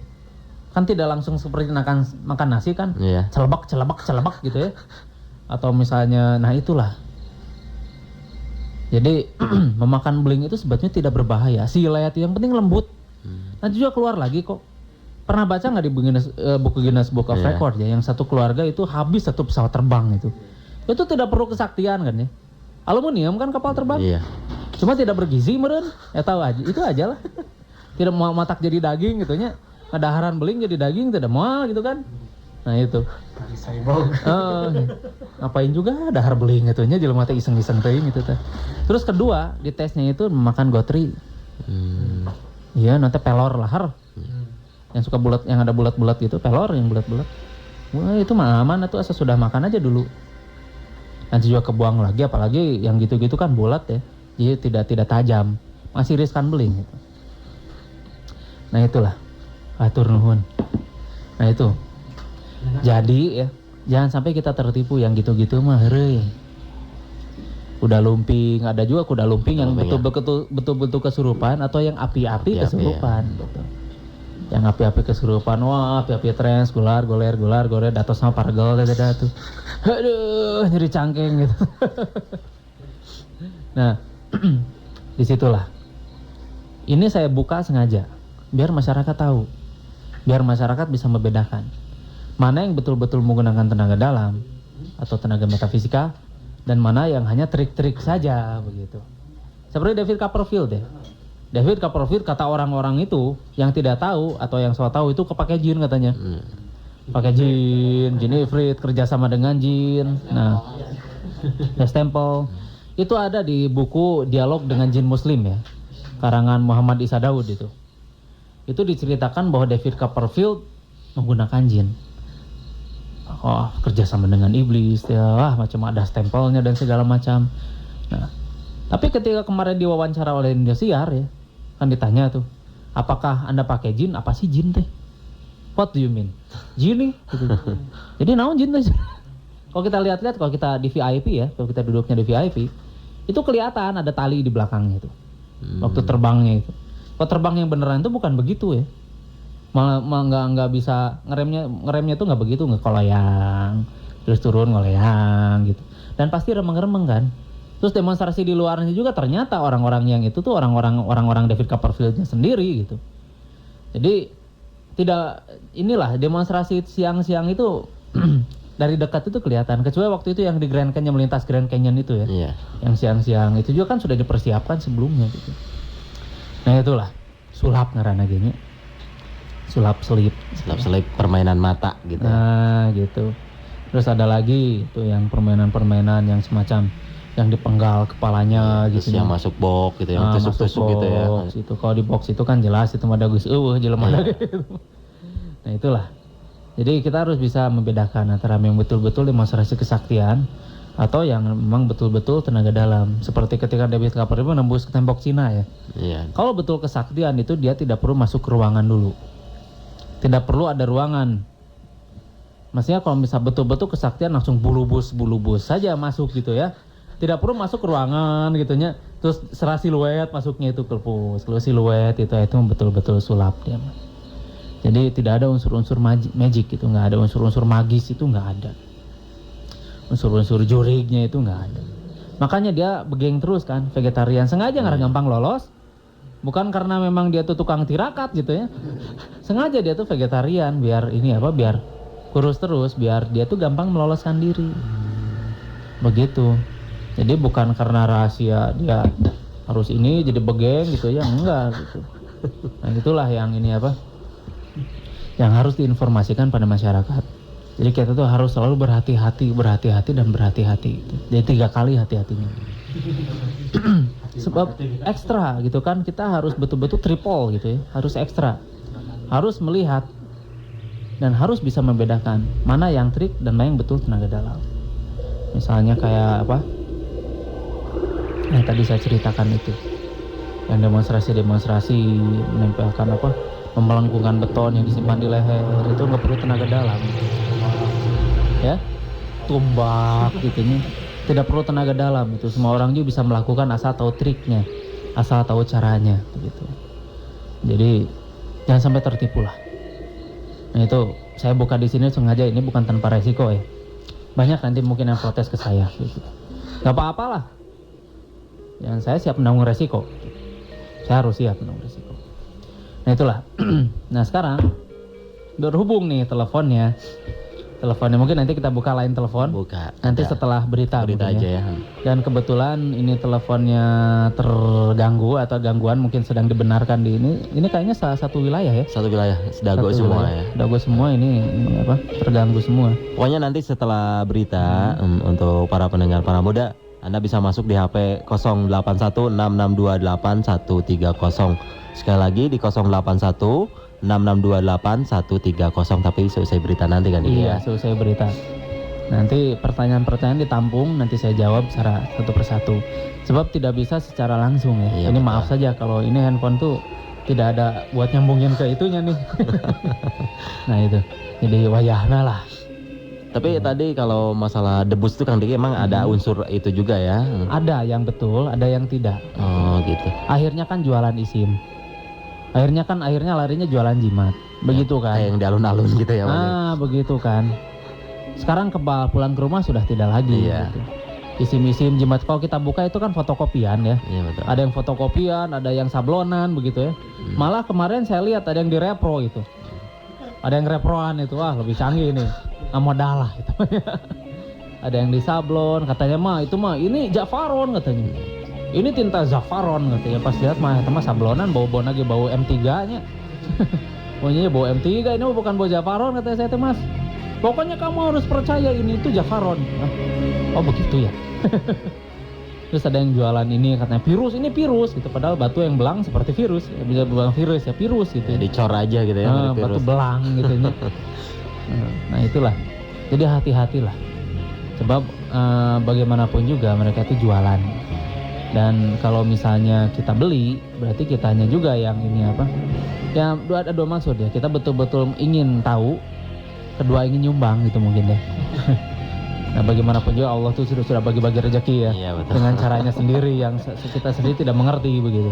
Kan tidak langsung seperti makan nasi kan. Celebak gitu ya. Atau misalnya nah itulah. Jadi memakan beling itu sebetulnya tidak berbahaya. Silet yang penting lembut. Nanti juga keluar lagi kok. Pernah baca nggak di buku Guinness Book of Record ya, yang satu keluarga itu habis satu pesawat terbang itu. Itu tidak perlu kesaktian kan ya. Aluminium kan kapal terbang. Iya. Cuma tidak bergizi meren. Ya tahu aja, itu aja lah. Tidak mau matak jadi daging gitu nya. Ngadaharan beling jadi daging tidak mau gitu kan. Nah itu. Ngapain juga dahar beling gitu nya, jelema teh iseng-iseng teuing gitu teh. Terus kedua, di tesnya itu memakan gotri. Iya, nanti pelor lahar. Yang suka bulat, yang ada bulat-bulat gitu, pelor yang bulat-bulat. Wah itu mah aman, itu asal sudah makan aja dulu. Nanti juga kebuang lagi, apalagi yang gitu-gitu kan bulat ya, jadi tidak tajam, masih riskan beling. Gitu. Nah itulah, atur nuhun. Nah itu, jadi ya, jangan sampai kita tertipu yang gitu-gitu mah, heureuy. Kuda lumping, ada juga kuda lumping yang betul-betul kesurupan atau yang api-api kesurupan. Gitu. Yang api-api kesurupan, wah api-api trans, goler, datos sama pargel, dada tuh. Aduh, nyeri cangkeng gitu. Nah, disitulah. Ini saya buka sengaja, biar masyarakat tahu. Biar masyarakat bisa membedakan. Mana yang betul-betul menggunakan tenaga dalam, atau tenaga metafisika, dan mana yang hanya trik-trik saja, begitu. Seperti David Copperfield ya. David Copperfield kata orang-orang itu yang tidak tahu atau yang so tahu itu kepake jin katanya. Pakai jin ifrit kerjasama dengan jin. Nah, stempel itu ada di buku Dialog dengan Jin Muslim ya, karangan Muhammad Isa Daud itu. Itu diceritakan bahwa David Copperfield menggunakan jin. Oh, kerjasama dengan iblis ya, macam ada stempelnya dan segala macam. Nah, tapi ketika kemarin diwawancara oleh Indosiar ya, kan ditanya tuh, apakah Anda pakai jin? Apa sih jin teh? What do you mean? Jin nih? Gitu. Jadi naon jin teh? Kalau kita lihat-lihat, kalau kita di VIP ya, kalau kita duduknya di VIP, itu kelihatan ada tali di belakangnya itu. Waktu terbangnya itu. Kalau terbang yang beneran itu bukan begitu ya. Malah nggak bisa ngeremnya tuh nggak begitu, nggak kolayang, terus turun ngolayang gitu. Dan pasti remeng-remeng kan. Terus demonstrasi di luarnya juga ternyata orang-orang yang itu tuh orang-orang David Copperfield-nya sendiri gitu. Jadi tidak, inilah demonstrasi siang-siang itu dari dekat itu kelihatan. Kecuali waktu itu yang di Grand Canyon, melintas Grand Canyon itu ya. Iya. Yang siang-siang itu juga kan sudah dipersiapkan sebelumnya gitu. Nah itulah sulap ngaranna gini. Sulap selip permainan mata gitu. Nah gitu. Terus ada lagi itu yang permainan-permainan yang semacam yang dipenggal kepalanya gitu, yang masuk box gitu, yang tusuk-tusuk gitu ya. Itu kalau di box itu kan jelas itu mah dagus jelema gitu. Nah itulah. Jadi kita harus bisa membedakan antara yang betul-betul demonstrasi kesaktian atau yang memang betul-betul tenaga dalam. Seperti ketika David Copperfield menembus ke tembok Cina ya. Iya. Kalau betul kesaktian itu dia tidak perlu masuk ke ruangan dulu. Tidak perlu ada ruangan. Maksudnya kalau misal betul-betul kesaktian langsung bulubus saja masuk gitu ya. Tidak perlu masuk ke ruangan gitunya. Terus serah siluet masuknya itu kelpus. Kalau siluet itu betul-betul sulap dia. Jadi tidak ada unsur-unsur magic gitu, nggak ada unsur-unsur magis itu nggak ada. unsur-unsur jurignya itu nggak ada. Makanya dia begeng terus kan, vegetarian, sengaja nggak gampang lolos. Bukan karena memang dia tuh tukang tirakat gitu ya. Sengaja dia tuh vegetarian biar ini apa, biar kurus terus, biar dia tuh gampang meloloskan diri. Begitu. Jadi bukan karena rahasia dia harus ini jadi begeng gitu ya, enggak gitu. Nah itulah yang ini apa, yang harus diinformasikan pada masyarakat. Jadi kita tuh harus selalu berhati-hati dan berhati-hati. Jadi 3 kali hati-hatinya. Sebab ekstra gitu kan, kita harus betul-betul triple gitu ya, harus ekstra, harus melihat dan harus bisa membedakan mana yang trik dan mana yang betul tenaga dalam. Misalnya kayak apa yang tadi saya ceritakan itu, yang demonstrasi menempelkan apa, memelengkungkan beton yang disimpan di leher, itu nggak perlu tenaga dalam ya, tumbak gitu nya. Tidak perlu tenaga dalam, itu semua orang juga bisa melakukan asal tahu triknya, asal tahu caranya begitu. Jadi jangan sampai tertipu lah. Nah itu saya buka di sini sengaja, ini bukan tanpa resiko ya. Banyak nanti mungkin yang protes ke saya gitu. Gak apa-apalah. Yang saya siap menanggung resiko. Saya harus siap menanggung resiko. Nah itulah. Nah sekarang berhubung nih teleponnya mungkin nanti kita buka line telepon. Buka. Nanti ada. setelah berita aja ya. Dan kebetulan ini teleponnya terganggu atau gangguan mungkin sedang dibenarkan di ini. Ini kayaknya salah satu wilayah ya. Satu wilayah, Dago semua ya. Dago semua ini apa? Terganggu semua. Pokoknya nanti setelah berita untuk para pendengar para muda, Anda bisa masuk di HP 0816628130. Sekali lagi di 081 6628-130, tapi selesai berita nanti kan? Iya, selesai berita. Nanti pertanyaan-pertanyaan ditampung, nanti saya jawab secara satu persatu. Sebab tidak bisa secara langsung ya. Iya, ini betul. Maaf saja kalau ini handphone tuh tidak ada buat nyambungin ke itunya nih. Nah itu, jadi wayahna lah. Tapi tadi kalau masalah debus itu Kang Diki emang ada unsur itu juga ya? Ada yang betul, ada yang tidak. Oh gitu. Akhirnya kan jualan isim. Akhirnya larinya jualan jimat. Begitu kan? Kayak yang di alun-alun gitu ya. Begitu kan. Sekarang pulang ke rumah sudah tidak lagi. Iya. Gitu. Isim-isim jimat kalau kita buka itu kan fotokopian ya. Iya betul. Ada yang fotokopian, ada yang sablonan begitu ya. Malah kemarin saya lihat ada yang di repro itu. Ada yang reproan itu, wah lebih canggih nih. Nggak modal lah gitu. Ada yang di sablon, katanya ini Jafaron katanya. Ini tinta Zafaron katanya. Pas lihat mah sablonan bau lagi bau M3 nya. Pokoknya bau M3, ini bukan bau Jafaron katanya saya Mas. Pokoknya kamu harus percaya ini itu Jafaron. Oh begitu ya. Terus ada yang jualan ini katanya ini virus gitu, padahal batu yang belang seperti virus, ya, bisa belang virus ya virus gitu. Dicor aja gitu ya. Batu belang gitu ya. Nah itulah. Jadi hati-hatilah. Sebab bagaimanapun juga mereka itu jualan. Dan kalau misalnya kita beli, berarti kitanya juga yang ini apa? Ya ada dua maksud ya. Kita betul-betul ingin tahu, kedua ingin nyumbang gitu mungkin deh. Nah bagaimanapun juga Allah tuh sudah bagi-bagi rezeki ya. Iya, betul. Dengan caranya sendiri yang kita sendiri tidak mengerti begitu.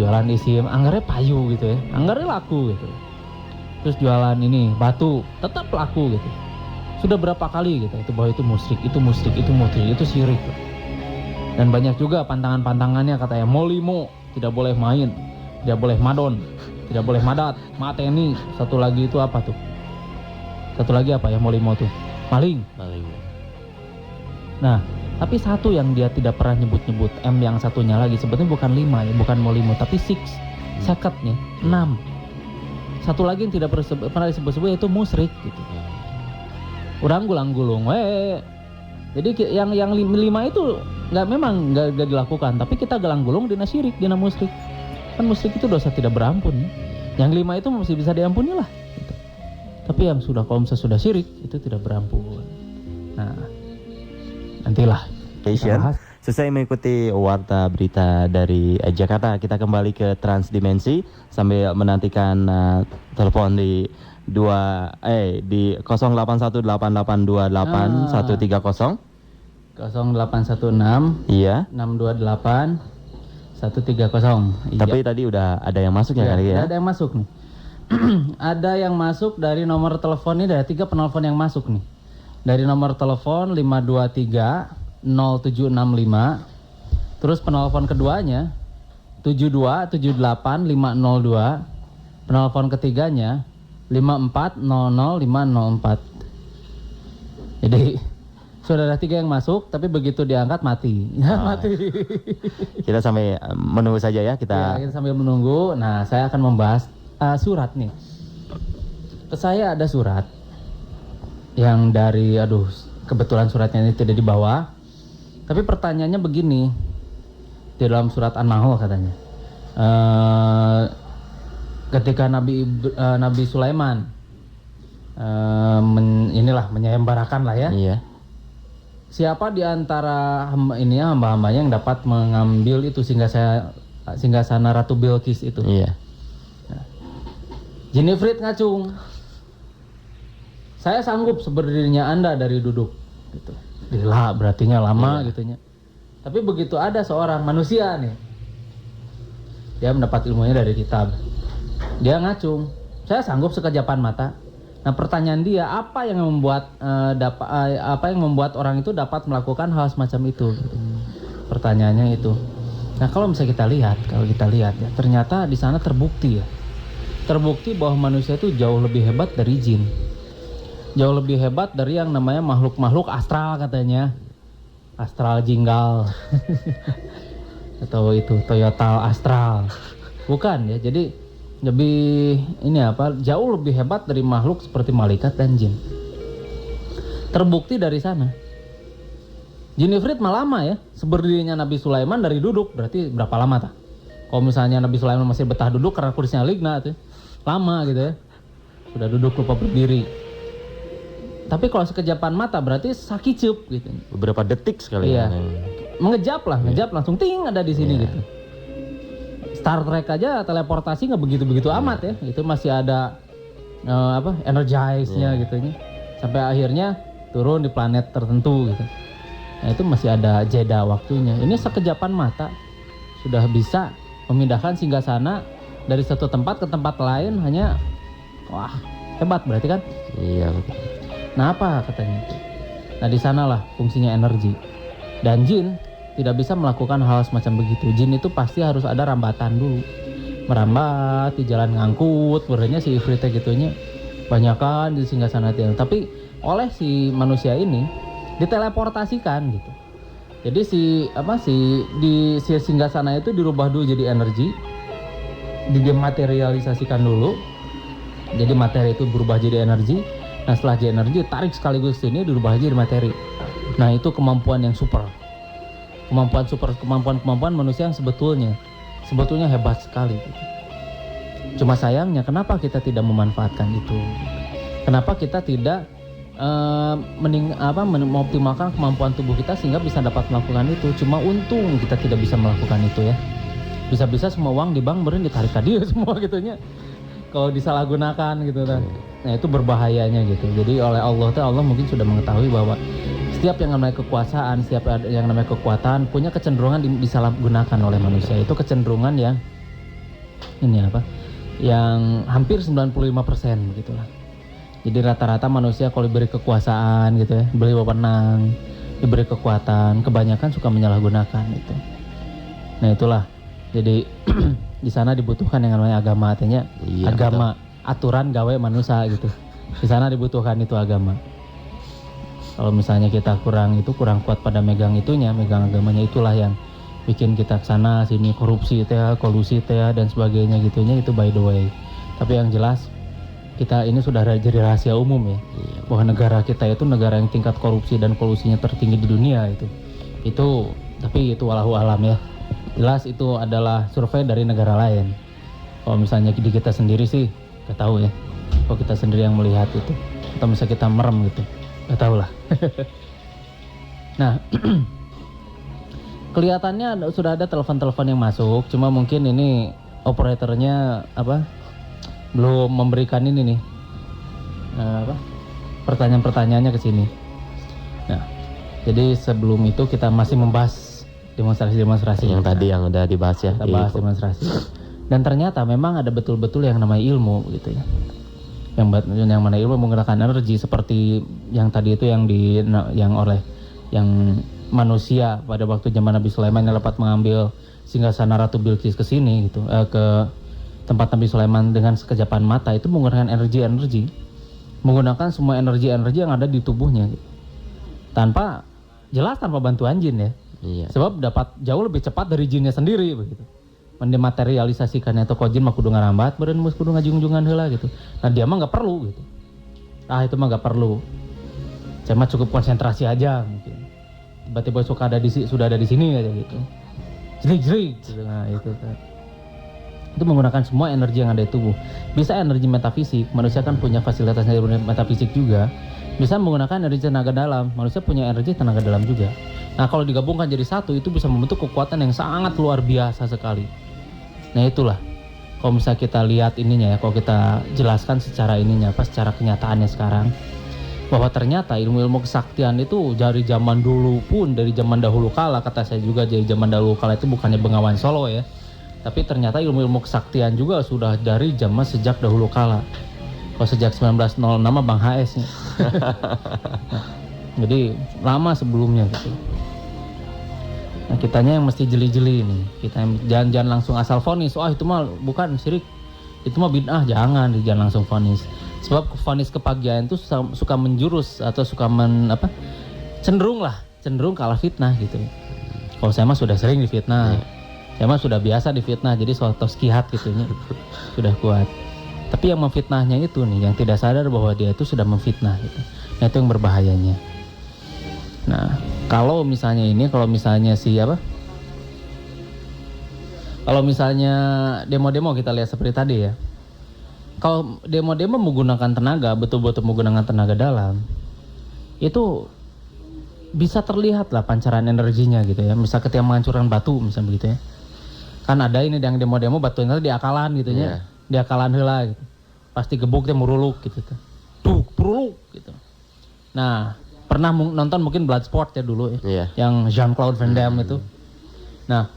Jualan isim, anggarnya payu gitu ya. Anggarnya laku gitu. Terus jualan ini batu, tetap laku gitu. Sudah berapa kali gitu. Itu bahwa itu musyrik, itu syirik. Dan banyak juga pantangan-pantangannya katanya molimo, tidak boleh main, tidak boleh madon, tidak boleh madat, mateni. Satu lagi itu apa tuh? Satu lagi apa ya molimo tuh? Maling. Nah, tapi satu yang dia tidak pernah nyebut-nyebut, M yang satunya lagi sebetulnya bukan 5 ya, bukan molimo tapi 6, sekatnya 6. Satu lagi yang tidak pernah disebut-sebut yaitu musyrik gitu. Urang gulang-gulung, jadi yang 5 itu nggak dilakukan, tapi kita gelang-gulung dina syirik, dina musyrik. Kan musyrik itu dosa tidak berampun ya. Yang 5 itu masih bisa diampuni lah. Gitu. Tapi yang sudah syirik itu tidak berampun. Nah, nantilah. Selesai mengikuti warta berita dari Jakarta, kita kembali ke Transdimensi sambil menantikan telepon di 0818828130. 0816 Iya. 628 130. Tapi tadi udah ada yang masuk ya kali ya? Ada yang masuk nih. Ada yang masuk dari nomor telepon ini, ada 3 penelpon yang masuk nih. Dari nomor telepon 523 0765. Terus penelpon keduanya 7278502. Penelpon ketiganya 5400504. Jadi sudah ada 3 yang masuk, tapi begitu diangkat mati. Mati. Kita sampai menunggu saja ya, Ya, kita. kita sambil menunggu. Nah, saya akan membahas surat nih. Ke saya ada surat yang dari, kebetulan suratnya ini tidak dibawa. Tapi pertanyaannya begini, di dalam surat An-Nahl katanya, ketika Nabi Sulaiman menyayembarakan lah ya. Iya. Siapa di antara hamba-hambanya yang dapat mengambil itu singgasana Ratu Bilqis itu? Iya. Jin Ifrit ngacung. Saya sanggup seberdirinya Anda dari duduk. Gitu. Gila, berartinya lama gitunya. Tapi begitu ada seorang manusia nih, dia mendapat ilmunya dari kitab. Dia ngacung. Saya sanggup sekejapan mata. Nah, pertanyaan dia, apa yang membuat orang itu dapat melakukan hal semacam itu? Gitu. Pertanyaannya itu. Nah, kalau misalnya kita lihat ya, ternyata di sana terbukti bahwa manusia itu jauh lebih hebat dari jin. Jauh lebih hebat dari yang namanya makhluk-makhluk astral katanya. Astral jinggal. Atau itu Toyota Astral. Bukan ya. Jadi jauh lebih hebat dari makhluk seperti malaikat dan jin. Terbukti dari sana. Jin Ifrit mah lama ya. Seberdirinya Nabi Sulaiman dari duduk, berarti berapa lama tak? Kalau misalnya Nabi Sulaiman masih betah duduk karena kursinya ligna tuh, lama gitu ya. Sudah duduk lupa berdiri. Tapi kalau sekejapan mata berarti sakicep gitu. Beberapa detik sekali. Iya. Ngejap langsung ting ada di sini gitu. Star Trek aja teleportasi nggak begitu amat ya. Itu masih ada energize-nya gitu nya. Sampai akhirnya turun di planet tertentu gitu. Nah, itu masih ada jeda waktunya. Ini sekejapan mata sudah bisa memindahkan singgasana dari satu tempat ke tempat lain hanya hebat berarti kan? Iya, betul. Nah, apa katanya itu? Nah, di sanalah fungsinya energi. Dan jin tidak bisa melakukan hal semacam begitu. Jin itu pasti harus ada rambatan dulu. Merambat di jalan ngangkut, berarti si Ifritnya gitunya banyakan di singgasana itu. Tapi oleh si manusia ini diteleportasikan gitu. Jadi di singgasana itu dirubah dulu jadi energi, dimaterialisasikan dulu. Jadi materi itu berubah jadi energi. Nah, setelah jadi energi tarik sekaligus ini dirubah jadi materi. Nah, itu kemampuan yang super. Kemampuan manusia yang sebetulnya hebat sekali gitu. Cuma sayangnya kenapa kita tidak memanfaatkan itu? Kenapa kita tidak mengoptimalkan kemampuan tubuh kita sehingga bisa dapat melakukan itu? Cuma untung kita tidak bisa melakukan itu ya. Bisa-bisa semua uang di bank ditarik ke dia semua gitunya. Kalau disalahgunakan gitu kan. Nah, itu berbahayanya gitu. Jadi oleh Allah mungkin sudah mengetahui bahwa setiap yang namanya kekuasaan, setiap yang namanya kekuatan punya kecenderungan disalahgunakan oleh manusia. Itu kecenderungan yang yang hampir 95% begitulah. Jadi rata-rata manusia kalau diberi kekuasaan gitu ya, diberi wewenang, diberi kekuatan, kebanyakan suka menyalahgunakan itu. Nah, itulah. Jadi di sana dibutuhkan yang namanya agama, artinya agama, aturan gawe manusia gitu. Di sana dibutuhkan itu agama. Kalau misalnya kita kurang kuat pada megang agamanya, itulah yang bikin kita kesana sini korupsi kolusi dan sebagainya gitunya, itu by the way. Tapi yang jelas kita ini sudah jadi rahasia umum ya, bahwa negara kita itu negara yang tingkat korupsi dan kolusinya tertinggi di dunia itu. Tapi itu wallahu alam ya. Jelas itu adalah survei dari negara lain. Kalau misalnya di kita sendiri sih gak tahu ya. Kalau kita sendiri yang melihat itu, atau misalnya kita merem gitu, gak tahu lah. Nah, kelihatannya sudah ada telepon-telepon yang masuk. Cuma mungkin ini operatornya belum memberikan ini nih pertanyaan-pertanyaannya ke sini. Nah, jadi sebelum itu kita masih membahas demonstrasi yang tadi yang udah dibahas ya. Kita bahas demonstrasi. Dan ternyata memang ada betul-betul yang namanya ilmu gitu ya. yang mana ilmu menggunakan energi seperti yang tadi itu yang manusia pada waktu zaman Nabi Sulaiman yang dapat mengambil singgasana Ratu Bilqis ke sini gitu, ke tempat Nabi Sulaiman dengan sekejapan mata, itu menggunakan energi, menggunakan semua energi yang ada di tubuhnya gitu. tanpa bantuan jin ya. Iya. Sebab dapat jauh lebih cepat dari jinnya sendiri begitu. Mendematerialisasikannya atau kojin mah kudu ngarambat beureun mus kudu ngajung-jungan heula gitu. Nah dia mah nggak perlu gitu. Itu mah nggak perlu. Cuma cukup konsentrasi aja mungkin. Tiba-tiba sudah ada di sini aja gitu. Jerik gitu. Nah itu kan. Itu menggunakan semua energi yang ada di tubuh. Bisa energi metafisik, manusia kan punya fasilitas energi metafisik juga. Bisa menggunakan energi tenaga dalam, manusia punya energi tenaga dalam juga. Nah kalau digabungkan jadi satu, itu bisa membentuk kekuatan yang sangat luar biasa sekali. Nah itulah, kalau misalnya kita lihat ininya ya, kalau kita jelaskan secara ininya, secara kenyataannya sekarang, bahwa ternyata ilmu-ilmu kesaktian itu dari zaman dulu pun, dari zaman dahulu kala, kata saya juga dari zaman dahulu kala itu bukannya Bengawan Solo ya, tapi ternyata ilmu-ilmu kesaktian juga sudah dari zaman sejak dahulu kala. Kalau sejak 1906 Bang HS nih. Jadi lama sebelumnya gitu. Nah, kitanya yang mesti jeli-jeli ini. Kita jangan langsung asal vonis. Itu mah bukan syirik. Itu mah bid'ah, jangan langsung vonis. Sebab vonis kepagian itu suka menjurus atau suka cenderung kalah fitnah gitu. Kalau saya mah sudah sering difitnah. Saya mah sudah biasa difitnah, jadi soal toskihat gitu nya. Sudah kuat. Tapi yang memfitnahnya itu nih, yang tidak sadar bahwa dia itu sudah memfitnah gitu. Nah, itu yang berbahayanya. Nah, kalau misalnya demo-demo kita lihat seperti tadi ya. Kalau demo-demo menggunakan tenaga, betul-betul menggunakan tenaga dalam, itu bisa terlihat lah pancaran energinya gitu ya. Misal ketika menghancurkan batu misalnya begitu ya. Kan ada ini yang demo-demo batunya diakalan gitu ya. Diakalan heula gitu. Pasti gebuk teh muruluk gitu tuh. Puruluk gitu. Nah, pernah nonton mungkin Bloodsport ya dulu ya. Yang Jean-Claude Van Damme itu. Nah,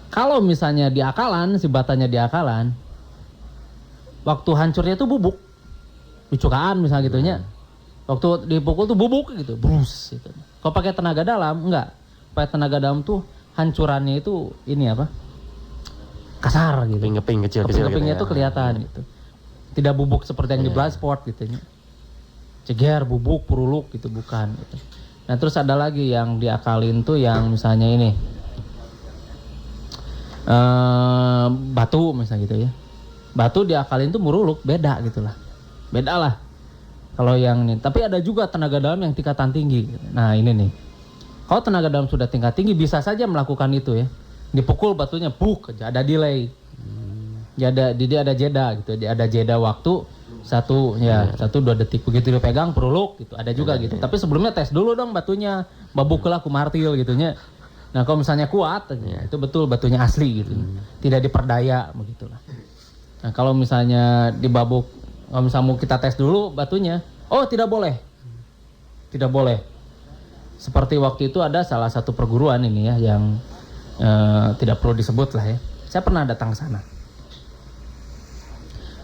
kalau misalnya diakalan, si batanya diakalan, waktu hancurnya itu bubuk. Dicukaan misalnya gitunya. Waktu dipukul tuh bubuk gitu, brus gitu. Kalau pakai tenaga dalam enggak. Pakai tenaga dalam tuh hancurannya itu ini kasar gitu. Keping kecil-kecil gitu. Kepingnya tuh kelihatan gitu. Tidak bubuk seperti yang di Bloodsport gitu ya. Ceger, bubuk, puruluk gitu bukan gitu. Nah, terus ada lagi yang diakalin tuh yang misalnya ini. Batu misalnya gitu ya. Batu diakalin tuh muruluk, beda gitulah. Beda lah. Kalau yang ini, tapi ada juga tenaga dalam yang tingkatan tinggi. Nah, ini nih. Kalau tenaga dalam sudah tingkat tinggi bisa saja melakukan itu ya. Dipukul batunya aja, ada delay. Ada jeda gitu. Ada jeda waktu 1-2 detik begitu dipegang peruluk gitu. Ada juga gitu. Tapi sebelumnya tes dulu dong batunya. Babuk lah kumartil gitunya. Nah, kalau misalnya kuat itu betul batunya asli gitu. Tidak diperdaya begitulah. Nah, kalau misalnya dibabuk, kalau misalnya mau kita tes dulu batunya, tidak boleh. Tidak boleh. Seperti waktu itu ada salah satu perguruan ini ya yang tidak perlu disebut lah ya. Saya pernah datang ke sana.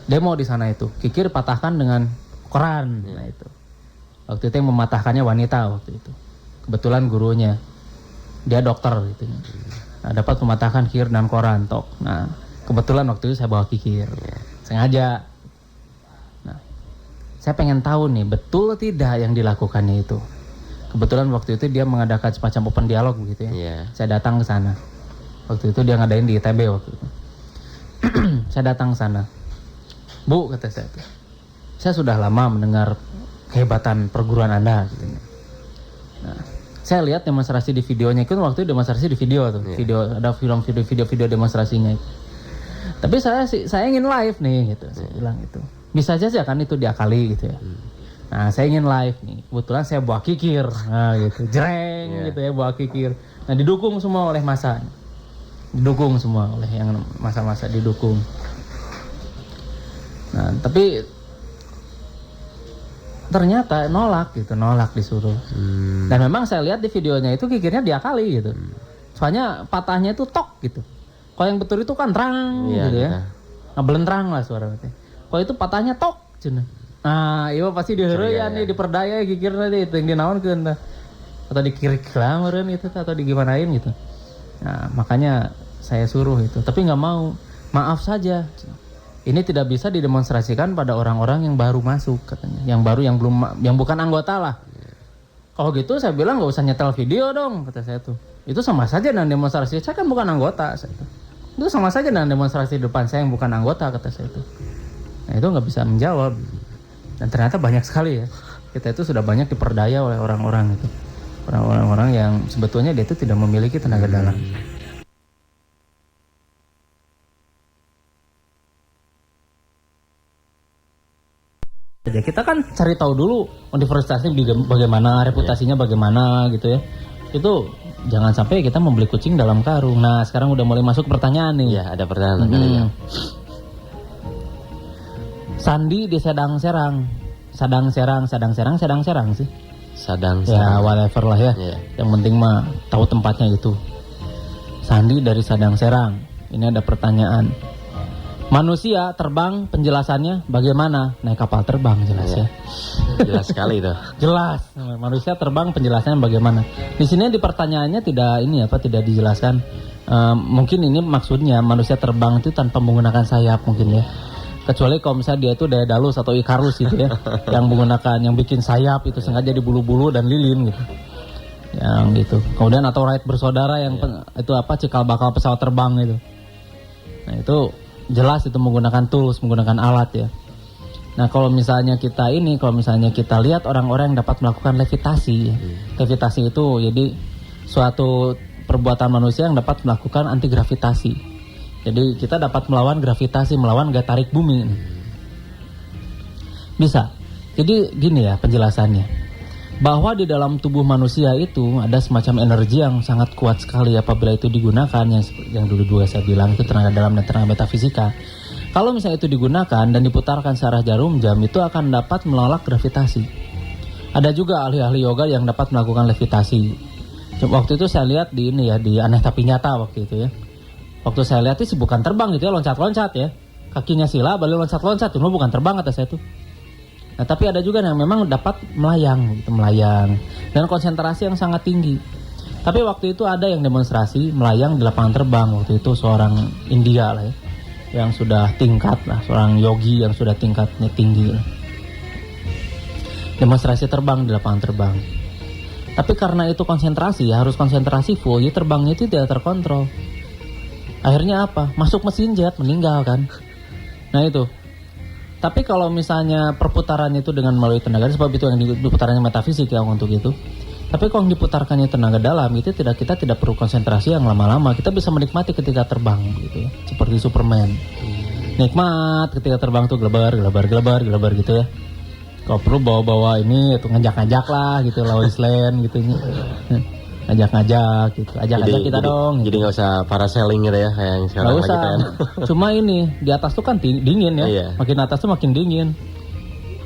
Demo di sana itu, kikir patahkan dengan koran. Nah itu. Waktu itu yang mematahkannya wanita waktu itu. Kebetulan gurunya dia dokter gitu. Nah, dapat mematahkan kikir dengan koran tok. Nah, kebetulan waktu itu saya bawa kikir. Sengaja. Nah, saya pengen tahu nih betul tidak yang dilakukannya itu. Kebetulan waktu itu dia mengadakan semacam open dialog begitu ya. Saya datang ke sana. Waktu itu dia ngadain di ITB waktu itu. Saya datang ke sana. Bu, kata saya itu. Saya sudah lama mendengar kehebatan perguruan Anda gitu. Nah, saya lihat demonstrasi di videonya itu waktu itu demonstrasi di video tuh. Video ada video demonstrasinya. Tapi saya ingin live nih gitu. Saya bilang itu. Bisa saja kan itu diakali gitu ya. Nah, saya ingin live nih. Kebetulan saya bawa kikir. Nah, gitu. Jreng gitu ya, bawa kikir. Nah, didukung semua oleh massa. Didukung semua oleh yang massa-massa didukung. Nah, tapi ternyata nolak disuruh. Dan memang saya lihat di videonya itu kikirnya diakali gitu. Soalnya patahnya itu tok gitu. Kalau yang betul itu kan terang gitu ya. Ngebelentrang lah suaranya. Kalau itu patahnya tok cenah. Nah, iya pasti diheureuyan nih diperdaya gigirna teh teu dinaonkeun tah. Atau dikirik lah meureun gitu atau digimanain gitu. Nah, makanya saya suruh itu, tapi nggak mau. Maaf saja. Ini tidak bisa didemonstrasikan pada orang-orang yang baru masuk katanya. Yang baru yang bukan anggota lah. Kalau gitu saya bilang nggak usah nyetel video dong kata saya tuh. Itu sama saja dengan demonstrasi. Saya kan bukan anggota saya tuh. Itu sama saja dengan demonstrasi di depan saya yang bukan anggota kata saya tuh. Nah, itu nggak bisa menjawab. Dan ternyata banyak sekali ya. Kita itu sudah banyak diperdaya oleh orang-orang itu. Orang-orang yang sebetulnya dia itu tidak memiliki tenaga dalam. Ya, kita kan cari tahu dulu universitasnya bagaimana, reputasinya bagaimana gitu ya. Itu jangan sampai kita membeli kucing dalam karung. Nah, sekarang udah mulai masuk pertanyaan nih. Iya, ada pertanyaan. Sandi di Sadang Serang sih. Sadang Ya, whatever lah ya. Iya. Yang penting mah tahu tempatnya itu. Sandi dari Sadang Serang. Ini ada pertanyaan. Manusia terbang penjelasannya bagaimana? Naik kapal terbang jelas ya. Jelas sekali itu. Jelas. Manusia terbang penjelasannya bagaimana? Di sini di pertanyaannya tidak dijelaskan. Mungkin ini maksudnya manusia terbang itu tanpa menggunakan sayap mungkin ya. Kecuali kalau misalnya dia itu Daedalus atau Ikarus gitu ya. yang bikin sayap itu sengaja di bulu-bulu dan lilin gitu. Yang gitu. Kemudian atau Wright bersaudara yang itu cikal bakal pesawat terbang itu. Nah, itu jelas itu menggunakan tools, menggunakan alat ya. Nah, kalau misalnya kita lihat orang-orang yang dapat melakukan levitasi ya. Levitasi itu jadi suatu perbuatan manusia yang dapat melakukan anti gravitasi. Jadi kita dapat melawan gravitasi, melawan gaya tarik bumi. Bisa. Jadi gini ya penjelasannya. Bahwa di dalam tubuh manusia itu ada semacam energi yang sangat kuat sekali apabila itu digunakan, yang dulu juga saya bilang itu tenaga dalam dan tenaga metafisika. Kalau misalnya itu digunakan dan diputarkan searah jarum jam, itu akan dapat menolak gravitasi. Ada juga ahli-ahli yoga yang dapat melakukan levitasi. Waktu itu saya lihat di Aneh Tapi Nyata waktu itu ya. Waktu saya lihat itu bukan terbang gitu ya, loncat-loncat ya. Kakinya sila, balik loncat-loncat, itu bukan terbang kata saya tuh. Nah, tapi ada juga yang memang dapat melayang dan konsentrasi yang sangat tinggi. Tapi waktu itu ada yang demonstrasi melayang di lapangan terbang. Waktu itu seorang India lah ya, yang sudah tingkat lah, seorang yogi yang sudah tingkatnya tinggi lah. Demonstrasi terbang di lapangan terbang. Tapi karena itu konsentrasi, harus konsentrasi full, ya terbangnya itu tidak terkontrol. Akhirnya apa? Masuk mesin jet, meninggal kan. Nah itu. Tapi kalau misalnya perputarannya itu dengan melalui tenaga, sebab itu yang diputarannya metafisik ya untuk itu. Tapi kalau diputarkannya tenaga dalam, itu kita tidak perlu konsentrasi yang lama-lama. Kita bisa menikmati ketika terbang gitu ya. Seperti Superman. Nikmat ketika terbang tuh gelebar gitu ya. Kalau perlu bawa-bawa ini itu ngajak-ngajak lah gitu, Lois Lane gitu. Ngajak-ngajak gitu. Ajak-ajak kita dong. Jadi nggak usah parasailing gitu ya kayak yang sekarang lagi kan. Cuma ini di atas tuh kan dingin ya. Iya. Makin atas tuh makin dingin.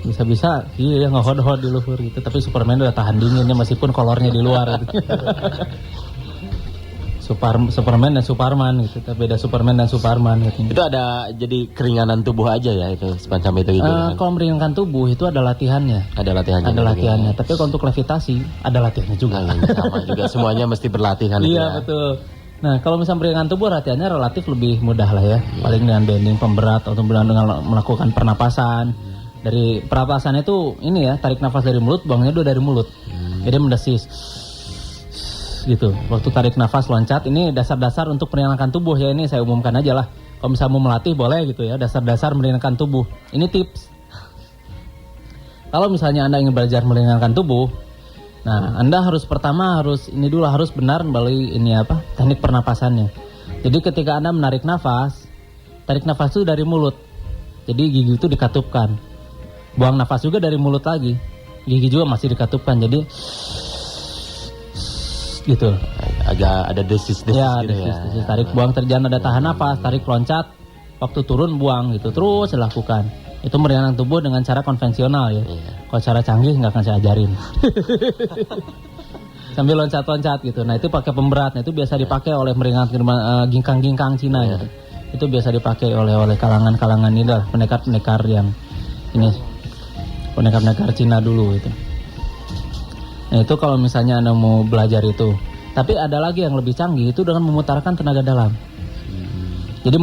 Bisa-bisa iya nge-hot di luhur gitu. Tapi Superman udah tahan dinginnya meskipun kolornya di luar gitu. Superman dan Superman gitu. Beda Superman dan Superman gitu. Itu ada jadi keringanan tubuh aja ya itu semacam itu gitu. Kalau meringankan tubuh itu ada latihannya. Ada latihannya. Tapi kalau untuk levitasi ada latihannya juga. Sama juga semuanya mesti berlatih kan. Iya betul. Nah kalau misalnya meringankan tubuh latihannya relatif lebih mudah lah ya. Paling dengan bending pemberat atau dengan melakukan pernapasan. Dari pernapasan itu ini ya, tarik nafas dari mulut, buangnya dulu dari mulut. Jadi mendesis. Gitu. Waktu tarik nafas loncat, ini dasar-dasar untuk meringankan tubuh ya, ini saya umumkan aja lah. Kalau misalnya mau melatih boleh gitu ya, dasar-dasar meringankan tubuh. Ini tips. Kalau misalnya Anda ingin belajar meringankan tubuh, nah Anda harus harus benar melalui teknik pernapasannya. Jadi ketika Anda menarik nafas, tarik nafas itu dari mulut. Jadi gigi itu dikatupkan. Buang nafas juga dari mulut lagi. Gigi juga masih dikatupkan. Jadi gitu. Agak ada desis ya, gitu ya. Tarik buang terjang ada tahan nafas, tarik loncat, waktu turun buang gitu. Terus dilakukan. Itu meringankan tubuh dengan cara konvensional ya. Kalau cara canggih nggak akan saya ajarin. Sambil loncat-loncat gitu. Nah itu pakai pemberat. Nah itu biasa dipakai oleh meringankan ginkang-ginkang Cina gitu. Itu biasa dipakai oleh kalangan-kalangan ini lah, pendekar-pendekar yang ini pendekar Cina dulu itu. Nah itu kalau misalnya Anda mau belajar itu. Tapi ada lagi yang lebih canggih itu dengan memutarkan tenaga dalam. Jadi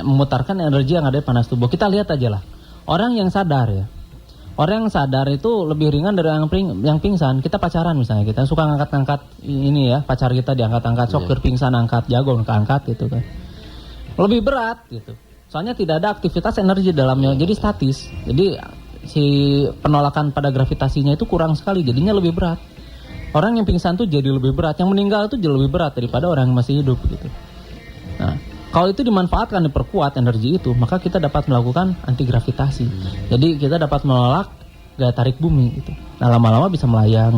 memutarkan energi yang ada di panas tubuh. Kita lihat aja lah. Orang yang sadar ya. Orang yang sadar itu lebih ringan dari yang pingsan. Kita pacaran misalnya, kita suka ngangkat-ngangkat ini ya, pacar kita diangkat-angkat, sopir pingsan angkat, jago angkat gitu kan. Lebih berat gitu. Soalnya tidak ada aktivitas energi dalamnya, jadi statis. Jadi si penolakan pada gravitasinya itu kurang sekali, jadinya lebih berat. Orang yang pingsan tuh jadi lebih berat, yang meninggal tuh jadi lebih berat daripada orang yang masih hidup gitu. Nah, kalau itu dimanfaatkan, diperkuat energi itu, maka kita dapat melakukan anti gravitasi. Jadi kita dapat menolak gaya tarik bumi gitu. Nah, lama-lama bisa melayang.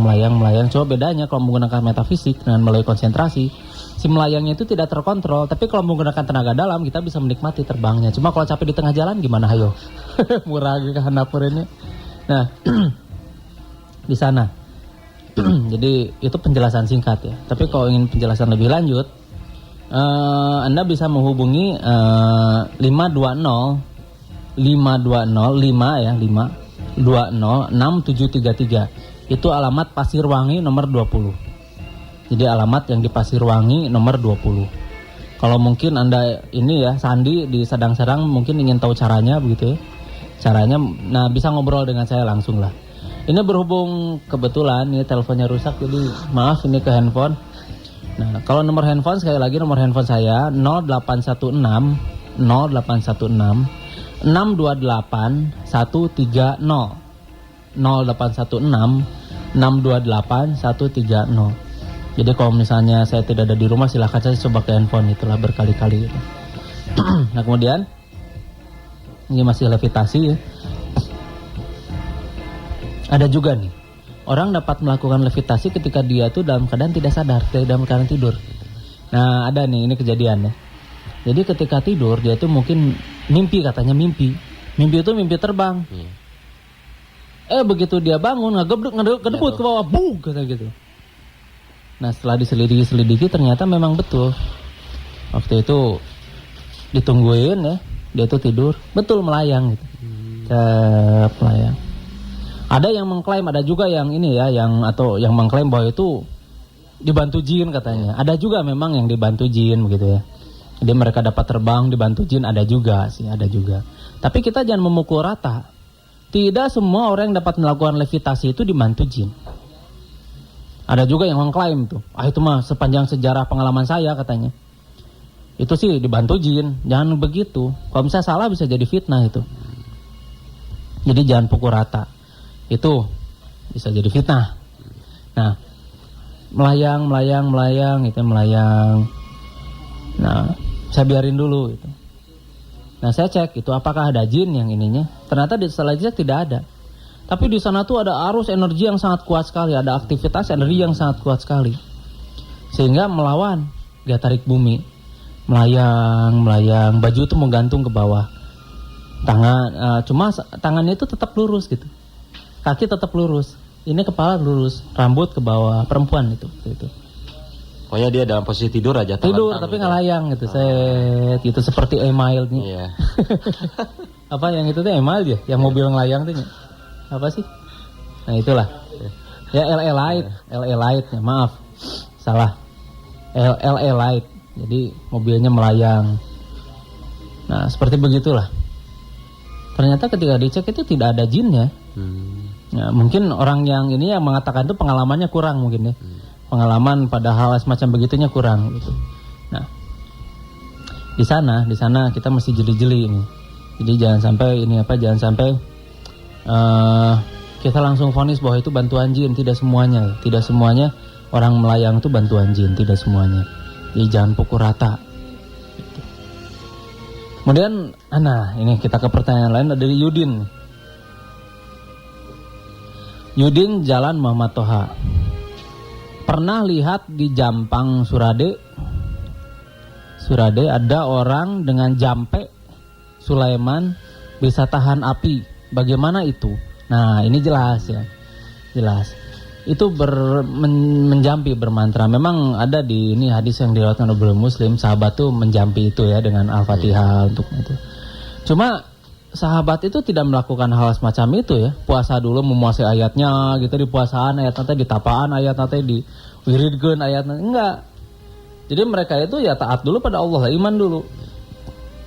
Coba bedanya kalau menggunakan metafisik dengan melalui konsentrasi, si melayangnya itu tidak terkontrol. Tapi kalau menggunakan tenaga dalam, kita bisa menikmati terbangnya. Cuma kalau capek di tengah jalan gimana, hayo? Murah ke Handapur ini. Nah, di sana. Jadi itu penjelasan singkat ya. Tapi kalau ingin penjelasan lebih lanjut, Anda bisa menghubungi 520 6733. Itu alamat Pasirwangi nomor 20. Jadi alamat yang di Pasirwangi nomor 20. Kalau mungkin Anda ini ya Sandi di Sadang-Sadang mungkin ingin tahu caranya begitu ya. Caranya, nah bisa ngobrol dengan saya langsung lah. Ini berhubung kebetulan ini teleponnya rusak, jadi maaf ini ke handphone. Nah, kalau nomor handphone sekali lagi nomor handphone saya 0816 628 130 0816 628 130. Jadi kalau misalnya saya tidak ada di rumah, silahkan saya coba ke handphone, itulah berkali-kali gitu. Nah kemudian ini masih levitasi ya. Ada juga nih, orang dapat melakukan levitasi ketika dia tuh dalam keadaan tidak sadar, dalam keadaan tidur. Nah ada nih, ini kejadian ya. Jadi ketika tidur dia tuh mungkin mimpi, katanya mimpi itu mimpi terbang. Begitu dia bangun ngedebut ke bawah, bung kata gitu. Nah setelah diselidiki ternyata memang betul. Waktu itu ditungguin ya, dia tuh tidur, betul melayang gitu. Melayang. Ada yang mengklaim, ada juga yang ini ya, yang mengklaim bahwa itu dibantu jin katanya. Ada juga memang yang dibantu jin begitu ya. Jadi mereka dapat terbang dibantu jin, ada juga sih, ada juga. Tapi kita jangan memukul rata. Tidak semua orang yang dapat melakukan levitasi itu dibantu jin. Ada juga yang mengklaim tuh, itu mah sepanjang sejarah pengalaman saya katanya. Itu sih dibantu jin, jangan begitu. Kalau misalnya salah bisa jadi fitnah itu. Jadi jangan pukul rata. Itu bisa jadi fitnah. Nah, melayang gitu, melayang. Nah, saya biarin dulu gitu. Nah, saya cek itu apakah ada jin yang ininya. Ternyata setelah cek tidak ada. Tapi di sana tuh ada arus energi yang sangat kuat sekali, ada aktivitas energi yang sangat kuat sekali. Sehingga melawan gaya tarik bumi. Melayang, baju itu menggantung ke bawah. Cuma tangannya itu tetap lurus gitu. Kaki tetap lurus, ini kepala lurus, rambut ke bawah, perempuan itu. Pokoknya dia dalam posisi tidur aja. Tidur tapi ngelayang gitu, set, gitu seperti emailnya. Iya. Apa yang itu tuh email ya, yang mobil ngelayang tuh apa sih? Nah itulah. Ya LA Light, ya, maaf, salah. LA Light, jadi mobilnya melayang. Nah seperti begitulah. Ternyata ketika dicek itu tidak ada jinnya. Ya, mungkin orang yang ini yang mengatakan itu pengalamannya kurang mungkin ya. Pengalaman pada hal semacam begitunya kurang gitu. Nah, di sana kita mesti jeli-jeli ini. Jadi jangan sampai kita langsung vonis bahwa itu bantuan jin, tidak semuanya. Tidak semuanya orang melayang itu bantuan jin, tidak semuanya. Jadi jangan pukul rata. Gitu. Kemudian, ini kita ke pertanyaan lain dari Yudin. Yudin Jalan Muhammad Toha. Pernah lihat di Jampang Surade ada orang dengan jampe Sulaiman bisa tahan api. Bagaimana itu? Nah ini jelas ya. Jelas. Itu menjampi bermantra. Memang ada di ini hadis yang diriwayatkan oleh Muslim, sahabat tuh menjampi itu ya dengan Al-Fatihah untuk itu. Cuma sahabat itu tidak melakukan hal semacam itu ya. Puasa dulu memuasai ayatnya gitu, di puasaan ayat nanti, di tapaan ayat nanti, di wiridkeun ayat nanti. Enggak. Jadi mereka itu ya taat dulu pada Allah, iman dulu.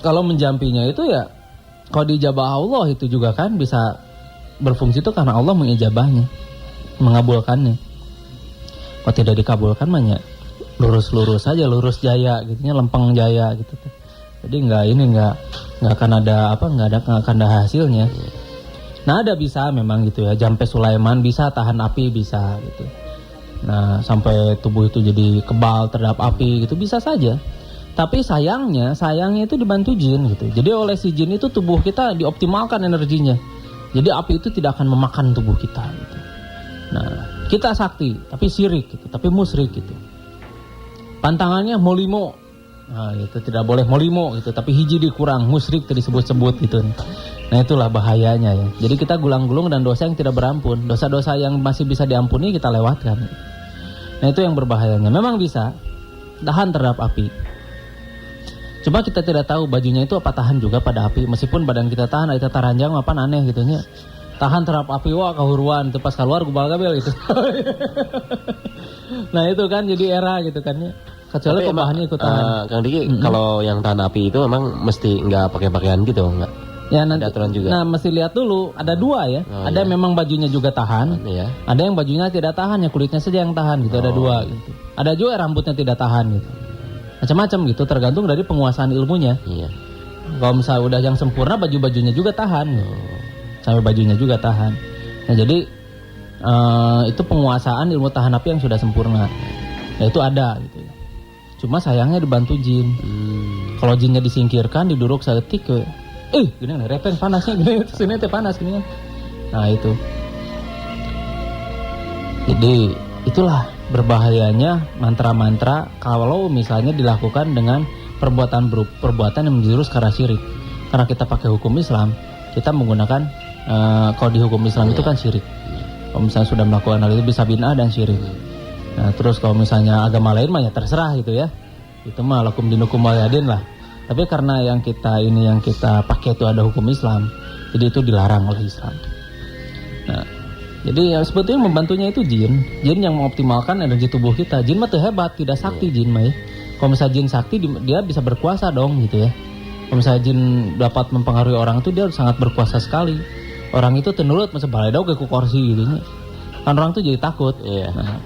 Kalau menjampinya itu ya, kalau dijabah Allah itu juga kan bisa berfungsi itu karena Allah mengijabahnya, mengabulkannya. Kalau tidak dikabulkan mah lurus-lurus saja, lurus jaya gitunya, lempeng jaya gitu. Jadi nggak akan ada nggak akan ada hasilnya. Nah ada bisa memang gitu ya, sampai Sulaiman bisa tahan api bisa gitu. Nah sampai tubuh itu jadi kebal terhadap api gitu bisa saja. Tapi sayangnya itu dibantu jin gitu. Jadi oleh si jin itu tubuh kita dioptimalkan energinya. Jadi api itu tidak akan memakan tubuh kita gitu. Nah kita sakti tapi syirik gitu, tapi musyrik gitu. Pantangannya molimo. Nah itu tidak boleh molimo gitu, tapi hiji dikurang, musyrik disebut-sebut gitu. Nah itulah bahayanya ya. Jadi kita gulang-gulung dan dosa yang tidak berampun. Dosa-dosa yang masih bisa diampuni kita lewatkan. Nah itu yang berbahayanya. Memang bisa tahan terhadap api. Cuma kita tidak tahu bajunya itu apa tahan juga pada api. Meskipun badan kita tahan, itu taranjang apa aneh gitu nya. Tahan terhadap api, wah kahuruan, itu pas keluar gubal gabel gitu. Nah itu kan jadi era gitu kan ya. Kecuali bahannya ikut tahan. Kang Diki, kalau yang tahan api itu memang mesti nggak pakai pakaian gitu, nggak? Ya nanti. Ada aturan juga. Nah mesti lihat dulu, ada dua ya. Ada yang memang bajunya juga tahan. Iya. Ada yang bajunya tidak tahan, ya kulitnya saja yang tahan gitu. Ada dua gitu. Ada juga rambutnya tidak tahan gitu. Macam-macam gitu, tergantung dari penguasaan ilmunya. Iya. Kalau misalnya udah yang sempurna, baju-bajunya juga tahan. Gitu. Sampai bajunya juga tahan. Nah jadi itu penguasaan ilmu tahan api yang sudah sempurna. Nah itu ada gitu ya. Cuma sayangnya dibantu jin. Kalau jinnya disingkirkan, diduruk seetik ke, gini nih, repeng panasnya gini, sini teh panas gini kan. Nah itu. Jadi itulah berbahayanya mantra-mantra kalau misalnya dilakukan dengan perbuatan yang menjurus ke arah syirik. Karena kita pakai hukum Islam, kita menggunakan kalau di hukum Islam itu kan syirik. Kalau misalnya sudah melakukan hal itu bisa bid'ah dan syirik. Nah terus kalau misalnya agama lain mah ya terserah gitu ya. Itu mah lakum dinukum waliyadin lah. Tapi karena yang kita pakai itu ada hukum Islam, jadi itu dilarang oleh Islam. Nah jadi yang sebetulnya membantunya itu jin yang mengoptimalkan energi tubuh kita. Jin mah tuh hebat, tidak sakti jin mah ya. Kalau misalnya jin sakti dia bisa berkuasa dong gitu ya. Kalau misalnya jin dapat mempengaruhi orang itu dia sangat berkuasa sekali. Orang itu tenurut masa balai daug ke kursi gitu nya. Kan orang tuh jadi takut. Iya. Nah,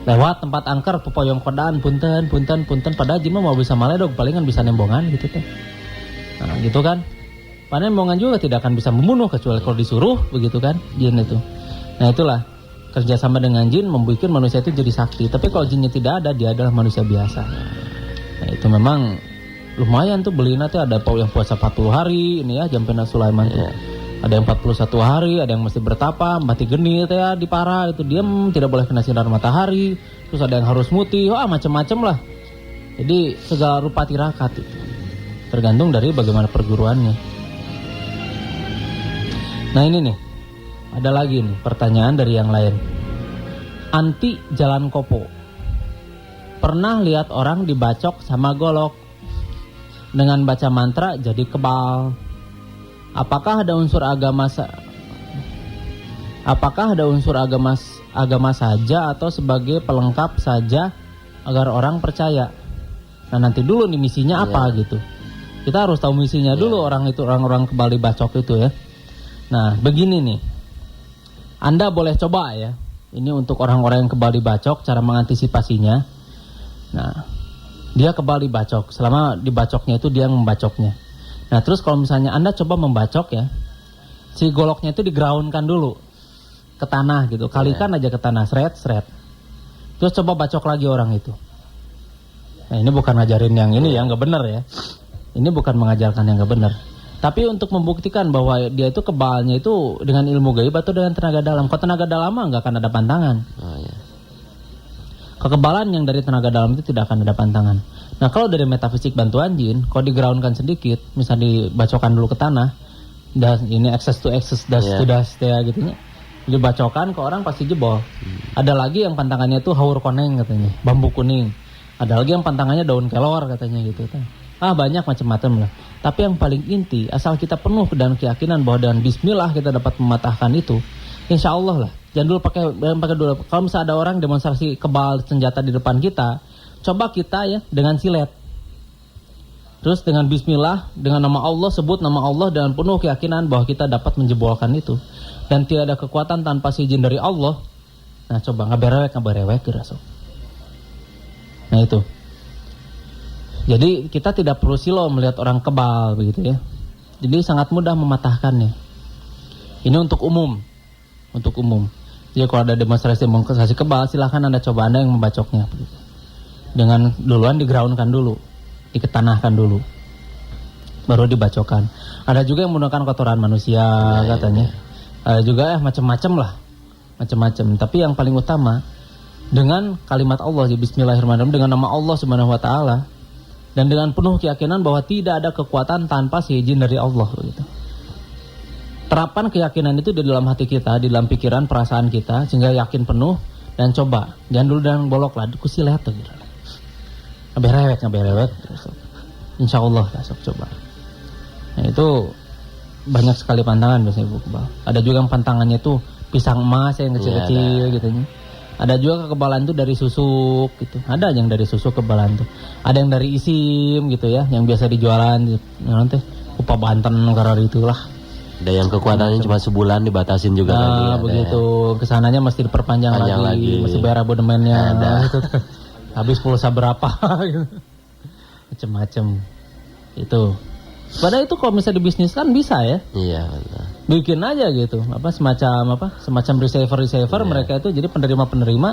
lewat tempat angker pepoyong kodaan punten padahal jin mah mau bisa malai dog palingan bisa nembongan gitu teh. Nah gitu kan. Padahal nembongan juga tidak akan bisa membunuh kecuali kalau disuruh begitu kan jin itu. Nah itulah kerjasama dengan jin membuat manusia itu jadi sakti. Tapi kalau jinnya tidak ada, dia adalah manusia biasa. Nah itu memang lumayan tuh belinya tuh ada yang puasa 40 hari ini ya Jampena Sulaiman tuh. Ada yang 41 hari, ada yang mesti bertapa, mati genit ya di para itu diam, tidak boleh kena sinar matahari. Terus ada yang harus mutih, macam-macam lah. Jadi segala rupa tirakat itu. Tergantung dari bagaimana perguruannya. Nah ini nih, ada lagi nih pertanyaan dari yang lain. Anti jalan kopo. Pernah lihat orang dibacok sama golok. Dengan baca mantra jadi kebal. Apakah ada unsur agama saja atau sebagai pelengkap saja agar orang percaya? Nah nanti dulu nih misinya apa gitu. Kita harus tahu misinya dulu orang-orang kembali bacok itu ya. Nah begini nih, Anda boleh coba ya. Ini untuk orang-orang yang kembali bacok cara mengantisipasinya. Nah dia kembali bacok, selama dibacoknya itu dia membacoknya. Nah terus kalau misalnya Anda coba membacok ya, si goloknya itu digroundkan dulu ke tanah gitu, kalikan aja ke tanah, seret. Terus coba bacok lagi orang itu. Nah ini bukan ngajarin yang ini ya, nggak benar ya. Ini bukan mengajarkan yang nggak benar. Tapi untuk membuktikan bahwa dia itu kebalnya itu dengan ilmu gaib atau dengan tenaga dalam. Kalau tenaga dalam mah nggak akan ada pantangan. Kekebalan yang dari tenaga dalam itu tidak akan ada pantangan. Nah kalau dari metafisik bantuan jin, kalau digroundkan sedikit, misalnya dibacokan dulu ke tanah, dan ini access to dust ya gitu nya, dibacokan ke orang pasti jebol. Ada lagi yang pantangannya itu haur koneng katanya, bambu kuning. Ada lagi yang pantangannya daun kelor katanya gitu. banyak macam-macam lah. Tapi yang paling inti, asal kita penuh dan keyakinan bahwa dengan bismillah kita dapat mematahkan itu, insya Allah lah. Jangan dulu pakai dulu. Kalau misalnya ada orang demonstrasi kebal senjata di depan kita, coba kita ya dengan silet. Terus dengan bismillah, dengan nama Allah, sebut nama Allah dengan penuh keyakinan bahwa kita dapat menjebolkan itu. Dan tidak ada kekuatan tanpa izin dari Allah. Nah coba, ngaberewek gitu. Nah itu. Jadi kita tidak perlu silau melihat orang kebal begitu ya. Jadi sangat mudah mematahkannya. Ini untuk umum. Untuk umum. Jadi kalau ada demonstrasi kebal, silahkan Anda coba, Anda yang membacoknya begitu. Dengan duluan digroundkan dulu, diketanahkan dulu, baru dibacokkan. Ada juga yang menggunakan kotoran manusia katanya. Ada juga macam-macam lah, macam-macam. Tapi yang paling utama dengan kalimat Allah, Bismillahirrahmanirrahim, dengan nama Allah Subhanahu Wa Taala, dan dengan penuh keyakinan bahwa tidak ada kekuatan tanpa seizin dari Allah. Begitu. Terapkan keyakinan itu di dalam hati kita, di dalam pikiran, perasaan kita, sehingga yakin penuh dan coba. Jangan dulu dan bolok lah, kusilet tuh gitu. Ngaberewek insya Allah besok coba. Nah itu banyak sekali pantangan biasanya Bu Kebal. Ada juga yang pantangannya itu pisang emas yang kecil-kecil gitu. Ada juga kekebalan itu dari susuk gitu. Ada yang dari susuk kekebalan tuh. Ada yang dari isim gitu ya, yang biasa dijualan nanti upah Banten karena itulah. Ada yang kekuatannya cuma sebulan dibatasin juga lagi. Begitu. Kesananya mesti diperpanjang lagi, mesti bayar abonemennya. Gitu. Habis pulsa berapa gitu. Macem-macem itu. Padahal itu kalau misalnya dibisniskan bisa ya. Iya betul. Bikin aja gitu, semacam receiver mereka itu jadi penerima,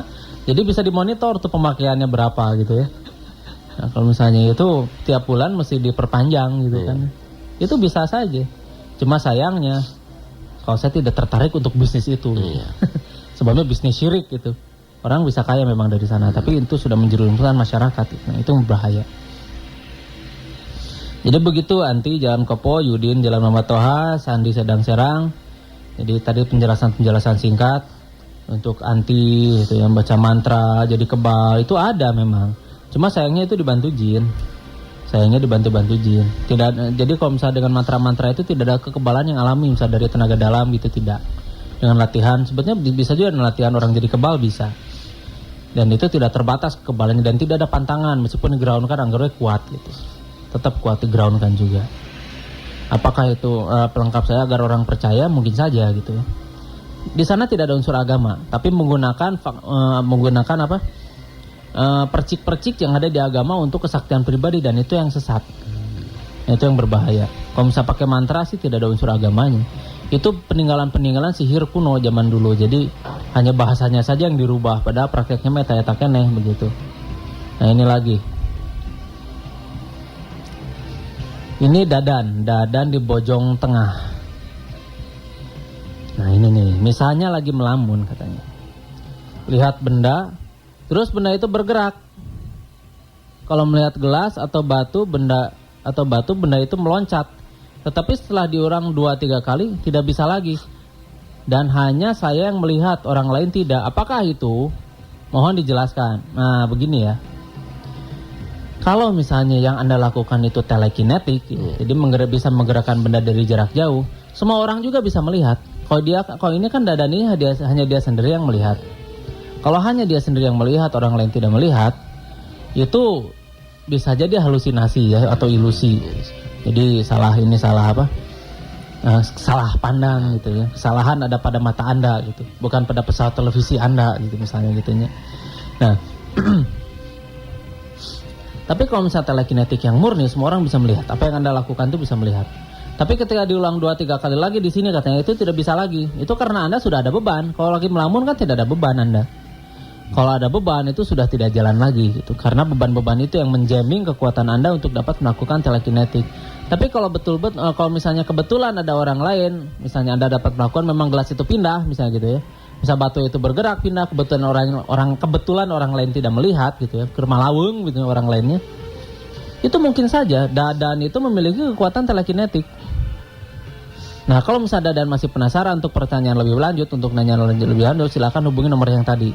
jadi bisa dimonitor tuh pemakaiannya berapa gitu ya. Nah, kalau misalnya itu tiap bulan mesti diperpanjang gitu kan, itu bisa saja. Cuma sayangnya, kalau saya tidak tertarik untuk bisnis itu, sebabnya bisnis syirik gitu. Orang bisa kaya memang dari sana, tapi itu sudah menjerumuskan masyarakat, nah, itu berbahaya. Jadi begitu Anti, Jalan Kopo, Yudin, Jalan Muhammad Toha, Sandi Sedang Serang. Jadi tadi penjelasan singkat untuk Anti itu yang baca mantra, jadi kebal, itu ada memang. Cuma sayangnya itu dibantu jin. Dibantu jin. Tidak, jadi kalau misalnya dengan mantra-mantra itu tidak ada kekebalan yang alami, misalnya dari tenaga dalam gitu, tidak. Dengan latihan, sebetulnya bisa juga dengan latihan orang jadi kebal bisa. Dan itu tidak terbatas kekebalannya dan tidak ada pantangan, meskipun digroundkan anggarannya kuat gitu. Tetap kuat digroundkan juga. Apakah itu pelengkap saya agar orang percaya? Mungkin saja gitu ya. Di sana tidak ada unsur agama, tapi menggunakan percik-percik yang ada di agama untuk kesaktian pribadi, dan itu yang sesat. Itu yang berbahaya. Kalau misalnya pakai mantra sih tidak ada unsur agamanya. Itu peninggalan sihir kuno zaman dulu. Jadi hanya bahasanya saja yang dirubah, padahal prakteknya metayata keneh begitu. Nah ini lagi. Ini dadan di Bojong Tengah. Nah ini nih, misalnya lagi melamun katanya. Lihat benda, terus benda itu bergerak. Kalau melihat gelas atau batu, benda itu meloncat. Tetapi setelah diulang 2-3 kali, tidak bisa lagi. Dan hanya saya yang melihat, orang lain tidak. Apakah itu? Mohon dijelaskan. Nah begini ya. Kalau misalnya yang Anda lakukan itu telekinetik, jadi bisa menggerakkan benda dari jarak jauh, semua orang juga bisa melihat. Kalau ini kan dadan ini hanya dia sendiri yang melihat. Kalau hanya dia sendiri yang melihat, orang lain tidak melihat, itu bisa jadi halusinasi ya, atau ilusi. Jadi salah pandang gitu ya. Kesalahan ada pada mata Anda gitu, bukan pada pesawat televisi Anda gitu misalnya gitunya. Nah, tapi kalau misalnya telekinetik yang murni, semua orang bisa melihat. Apa yang Anda lakukan itu bisa melihat. Tapi ketika diulang 2-3 kali lagi di sini katanya itu tidak bisa lagi. Itu karena Anda sudah ada beban. Kalau lagi melamun kan tidak ada beban Anda. Kalau ada beban itu sudah tidak jalan lagi gitu. Karena beban-beban itu yang menjamming kekuatan Anda untuk dapat melakukan telekinetik. Tapi kalau kalau misalnya kebetulan ada orang lain, misalnya Anda dapat melakukan, memang gelas itu pindah misalnya gitu ya. Misal batu itu bergerak pindah, kebetulan orang lain tidak melihat gitu ya, ke Malawung gitu orang lainnya. Itu mungkin saja dadan itu memiliki kekuatan telekinetik. Nah, kalau misalnya dadan masih penasaran untuk pertanyaan lebih lanjut, untuk nanya lebih lanjut, silakan hubungi nomor yang tadi,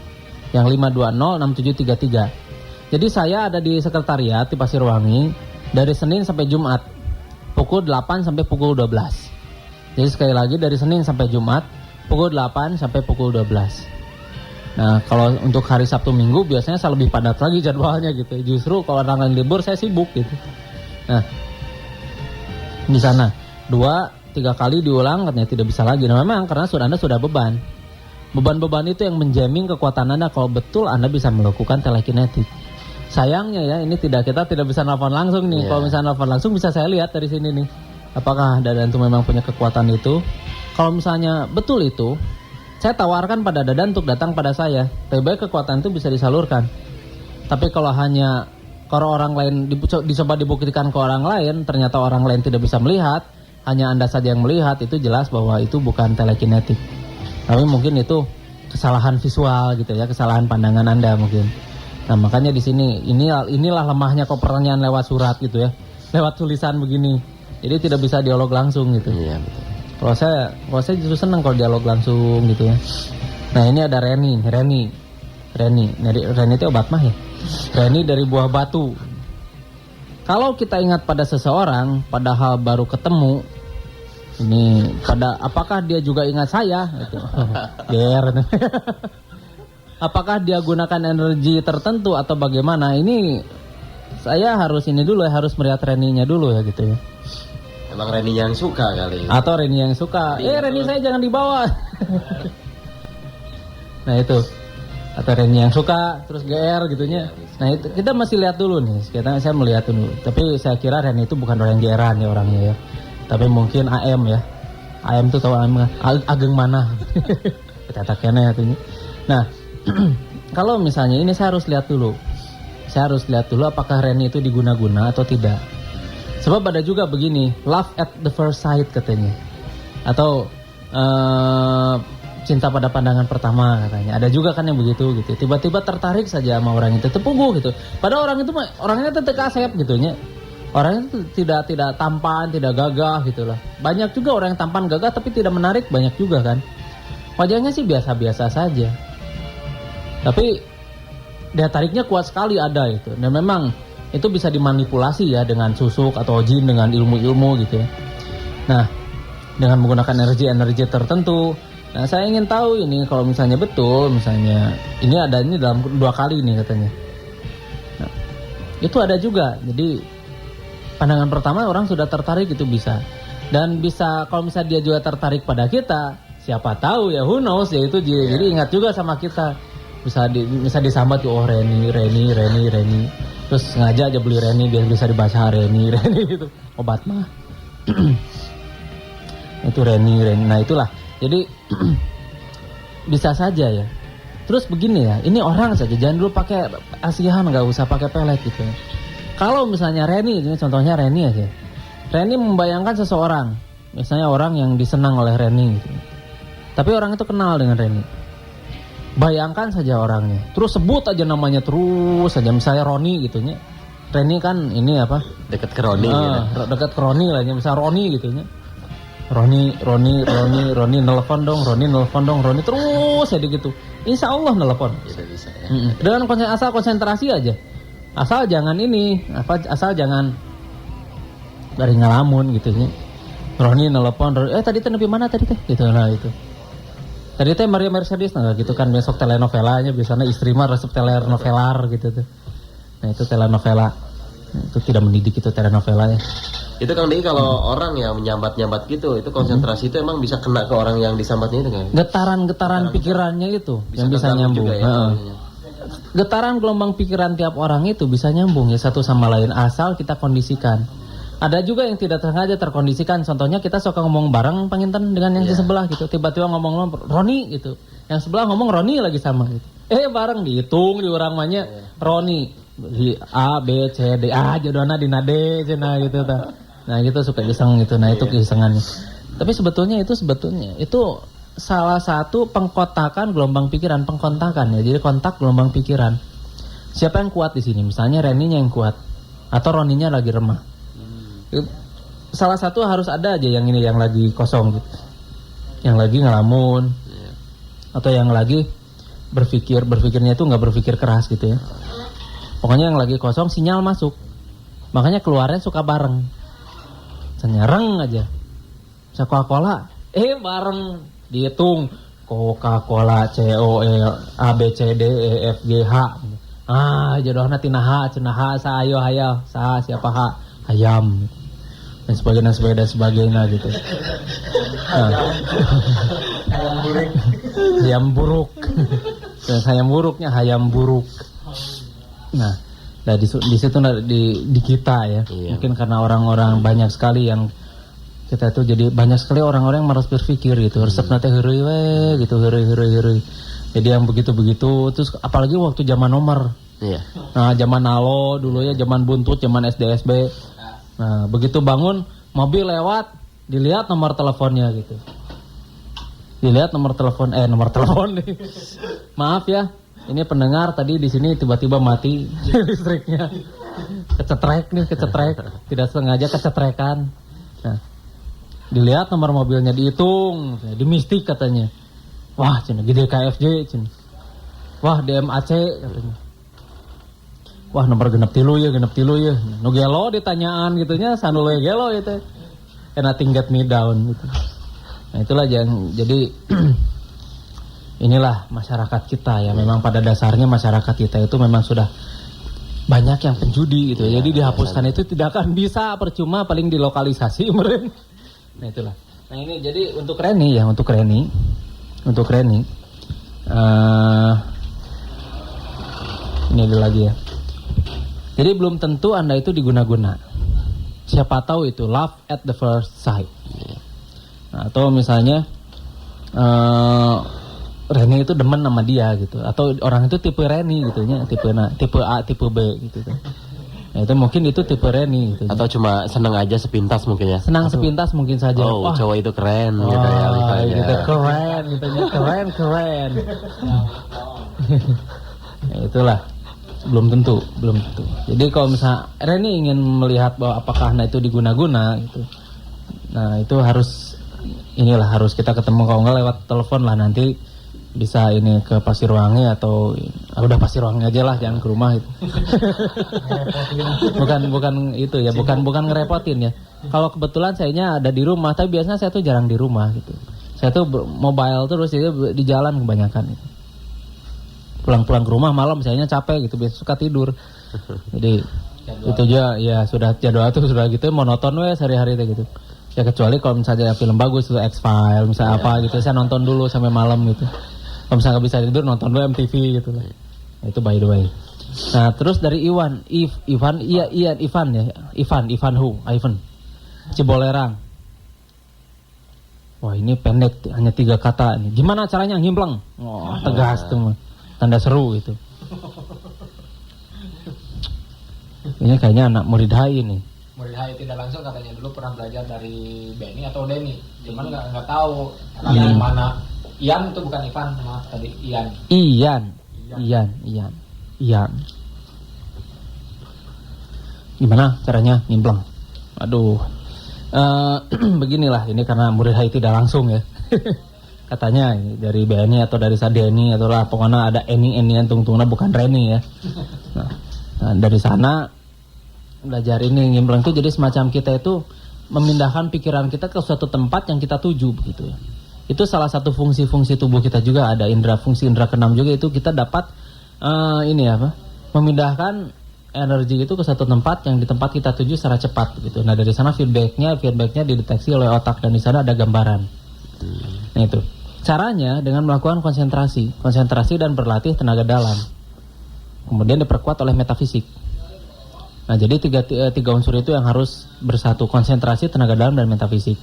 yang 5206733. Jadi saya ada di sekretariat di Pasir Wangi, Dari Senin sampai Jumat pukul 8 sampai pukul 12. Jadi sekali lagi dari Senin sampai Jumat pukul 8 sampai pukul 12. Nah, kalau untuk hari Sabtu Minggu biasanya saya lebih padat lagi jadwalnya gitu. Justru kalau orang lain libur saya sibuk gitu. Nah, di sana 2-3 kali diulang katanya tidak bisa lagi. Nah, memang karena Anda sudah beban. Beban-beban itu yang menjamin kekuatan Anda kalau betul Anda bisa melakukan telekinetik. Sayangnya ya, ini kita tidak bisa nelfon langsung nih. Kalau misalnya nelfon langsung bisa saya lihat dari sini nih. Apakah Dadan itu memang punya kekuatan itu? Kalau misalnya betul itu, saya tawarkan pada Dadan untuk datang pada saya. Lebih baik kekuatan itu bisa disalurkan. Tapi kalau orang lain dicoba dibuktikan ke orang lain, ternyata orang lain tidak bisa melihat, hanya Anda saja yang melihat, itu jelas bahwa itu bukan telekinetik. Tapi mungkin itu kesalahan visual gitu ya, kesalahan pandangan Anda mungkin. Nah, makanya di sini inilah lemahnya kok pertanyaan lewat surat gitu ya. Lewat tulisan begini. Jadi tidak bisa dialog langsung gitu. Iya, betul. Kalau saya justru senang kalau dialog langsung gitu ya. Nah, ini ada Reni. Reni itu obat mah ya. Reni dari Buah Batu. Kalau kita ingat pada seseorang padahal baru ketemu, ini apakah dia juga ingat saya gitu. Apakah dia gunakan energi tertentu atau bagaimana? Ini saya harus melihat Reninya dulu ya gitu ya. Emang Reni yang suka kali. Atau Reni yang suka. Reni saya jangan dibawa. Nah itu. Atau Reni yang suka terus GR gitunya. Nah itu kita masih lihat dulu nih. Saya melihat dulu. Tapi saya kira Reni itu bukan orang yang GR-an ya orangnya ya. Tapi mungkin AM ya. AM tuh tahu AM ageng mana. Kita taknya tuh. Nah, kalau misalnya ini saya harus lihat dulu apakah Reni itu diguna-guna atau tidak. Sebab ada juga begini, love at the first sight katanya. Atau cinta pada pandangan pertama katanya. Ada juga kan yang begitu gitu. Tiba-tiba tertarik saja sama orang itu, terpunggu gitu. Padahal orangnya tetap kasep gitunya. Orangnya tidak tampan, tidak gagah gitu lah. Banyak juga orang yang tampan gagah tapi tidak menarik, banyak juga kan. Wajahnya sih biasa-biasa saja. Tapi daya tariknya kuat sekali ada itu. Dan memang itu bisa dimanipulasi ya dengan susuk atau jin, dengan ilmu-ilmu gitu ya. Nah, dengan menggunakan energi-energi tertentu. Nah, saya ingin tahu ini kalau misalnya betul, misalnya ini dalam 2 kali nih katanya. Nah, itu ada juga. Jadi pandangan pertama orang sudah tertarik itu bisa. Dan bisa kalau misalnya dia juga tertarik pada kita, siapa tahu ya, who knows ya itu dia. Jadi ingat juga sama kita. Bisa disambat tuh, oh Reni. Terus sengaja aja beli Reni biar bisa dibaca Reni gitu. Obat mah. Itu Reni. Nah itulah. Jadi bisa saja ya. Terus begini ya, ini orang saja, jangan dulu pakai asihan, nggak usah pakai pelet gitu. Kalau misalnya Reni, ini contohnya Reni aja. Reni membayangkan seseorang, misalnya orang yang disenang oleh Reni gitu. Tapi orang itu kenal dengan Reni. Bayangkan saja orangnya, terus sebut aja namanya terus saja, misalnya Roni gitunya. Reni kan ini apa? Dekat ke Roni gitu. Dekat ke Roni lah, misalnya Roni gitunya. Roni nelpon dong, Roni terus jadi gitu. Insya Allah nelpon. Bisa ya. Dengan asal konsentrasi aja. Asal jangan dari ngelamun gitunya. Roni nelpon, tadi teh nepi mana tadi teh? Gitu lah itu. Tadi teh Maria Mercedes nah gitu kan, besok telenovelanya biasanya istri mah resep telenovelar gitu tuh. Nah itu telenovela. Itu tidak mendidik itu telenovelanya. Itu Kang Dei kalau orang yang menyambat-nyambat gitu, itu konsentrasi itu emang bisa kena ke orang yang disambatnya itu kan? Getaran pikirannya itu yang bisa nyambung. Ya, Getaran gelombang pikiran tiap orang itu bisa nyambung ya satu sama lain asal kita kondisikan. Ada juga yang tidak sengaja terkondisikan. Contohnya kita suka ngomong bareng penginten dengan yang di sebelah gitu. Tiba-tiba ngomong Roni gitu. Yang sebelah ngomong Roni lagi sama gitu. Bareng dihitung di orang mahnya Roni. Di A, B, C, D. Jodohna di D cenah gitu ta. Nah, gitu suka iseng gitu. Nah, itu keisengannya. Tapi sebetulnya itu salah satu pengkotakan gelombang pikiran, pengkontakan ya. Jadi kontak gelombang pikiran. Siapa yang kuat di sini? Misalnya Reninya yang kuat atau Roninya lagi remah. Salah satu harus ada aja yang ini yang lagi kosong gitu, yang lagi ngelamun, atau yang lagi berpikirnya itu nggak berpikir keras gitu ya. Pokoknya yang lagi kosong sinyal masuk. Makanya keluarnya suka bareng. Nyereng aja. Bisa Coca-Cola, bareng dihitung Coca-Cola COL A B C D E F G H. Jodohna tina H, cenah H sa ayo hayo, sa siapa H? Hayam. Dan sebagainya gitu. Hayam buruk. Dan hayam buruknya hayam buruk. Nah, di situ di kita ya. Iya. Mungkin karena orang-orang banyak sekali yang kita itu jadi banyak sekali orang-orang yang malas berpikir gitu. Resepna teh heureuy we gitu, heureuy. Jadi yang begitu-begitu terus apalagi waktu zaman nomor. Iya. Nah, zaman nalo dulu ya, zaman buntut, zaman SDSB. Nah, begitu bangun mobil lewat, dilihat nomor teleponnya gitu. Dilihat nomor telepon nih. Maaf ya, ini pendengar tadi di sini tiba-tiba mati listriknya. Kecetrek, tidak sengaja kecetrekan. Nah, dilihat nomor mobilnya, dihitung, dimistik katanya. Wah, cenah gede KFJ cenah. Wah, DMAC katanya. Wah, nomor genep tilu ya. Nu gelo ditanyaan gitunya, sanulu gelo itu. Nothing get me down gitu. Nah, itulah jadi inilah masyarakat kita ya. Memang pada dasarnya masyarakat kita itu memang sudah banyak yang penjudi gitu. Jadi dihapuskan itu tidak akan bisa, percuma paling dilokalisasi meren. Nah, itulah. Nah, ini jadi untuk Reni. Ini ada lagi ya. Jadi belum tentu Anda itu diguna-guna. Siapa tahu itu love at the first sight. Nah, atau misalnya Reni itu demen sama dia gitu. Atau orang itu tipe Reni gitu nya, tipe A, tipe B gitu. Nah, itu mungkin itu tipe Reni gitu. Atau cuma seneng aja sepintas mungkin ya. Sepintas mungkin saja. Oh, cowok itu keren gitu ya misalnya. Gitu, keren gitu nya, keren. Ya, itulah. Belum tentu. Jadi kalau misalnya Reni ingin melihat bahwa apakah itu diguna-guna gitu. Nah, itu harus kita ketemu, kalau enggak lewat telepon lah, nanti bisa ini ke Pasirwangi atau udah Pasirwangi aja lah, jangan ke rumah itu. bukan itu ya, bukan ngerepotin ya. Kalau kebetulan sayanya ada di rumah, tapi biasanya saya tuh jarang di rumah gitu. Saya tuh mobile terus itu di jalan kebanyakan itu. Pulang ke rumah malam misalnya capek gitu, biasa suka tidur. Jadi itu aja ya, sudah jadwal itu sudah gitu monoton we sehari-hari gitu. Ya kecuali kalau misalnya film bagus itu X-File misalnya apa gitu, saya nonton dulu sampai malam gitu. Kalau misalnya nggak bisa tidur nonton dulu MTV gitu lah. Nah, itu by the way. Nah, terus dari Ivan Cibolerang. Wah, ini pendek hanya 3 kata nih. Gimana caranya ngimpleng? Oh, tegas tuh mah. Tanda seru itu. Ini kayaknya anak murid HI nih. Murid HI tidak langsung katanya dulu pernah belajar dari Benny atau Denny. Cuman nggak tahu yang mana. Ian itu bukan Ivan, maaf tadi Ian. Ian. Gimana caranya nyimpleng? Aduh. Beginilah, ini karena murid HI tidak langsung ya. Katanya dari Benny atau dari Sadeni atau lah, pokoknya ada Eni-Enian tungtungnya bukan Reni ya. Nah, dari sana belajar ini nyimpleng itu jadi semacam kita itu memindahkan pikiran kita ke suatu tempat yang kita tuju begitu ya. Itu salah satu fungsi-fungsi tubuh kita juga, ada fungsi indera keenam juga, itu kita dapat memindahkan energi itu ke satu tempat yang di tempat kita tuju secara cepat gitu. Nah, dari sana feedbacknya dideteksi oleh otak dan di sana ada gambaran. Nah, itu caranya dengan melakukan konsentrasi dan berlatih tenaga dalam, kemudian diperkuat oleh metafisik. Nah, jadi tiga unsur itu yang harus bersatu, konsentrasi, tenaga dalam, dan metafisik.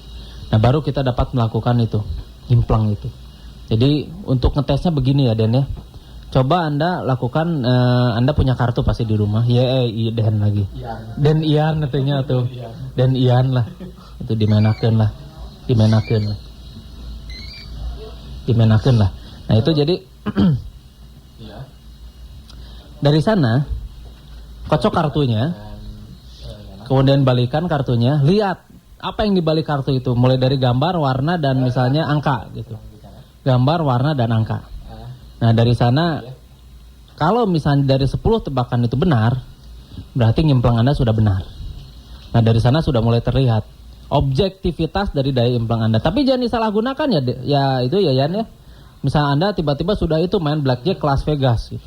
Nah, baru kita dapat melakukan itu, nyimpleng itu. Jadi untuk ngetesnya begini ya, Den ya. Coba Anda lakukan, Anda punya kartu pasti di rumah. Den lagi. Den Ian katanya tuh. Den Ian lah. Itu dimenakeun lah. Nah, itu jadi dari sana kocok kartunya, kemudian balikan kartunya, lihat apa yang dibalik kartu itu, mulai dari gambar, warna, dan misalnya angka gitu. Gambar, warna, dan angka. Nah, dari sana kalau misalnya dari 10 tebakan itu benar, berarti nyimpleng Anda sudah benar. Nah dari sana sudah mulai terlihat objektivitas dari daya implang Anda. Tapi jangan disalahgunakan ya itu ya Yan ya. Misalnya Anda tiba-tiba sudah itu main blackjack Las Vegas gitu.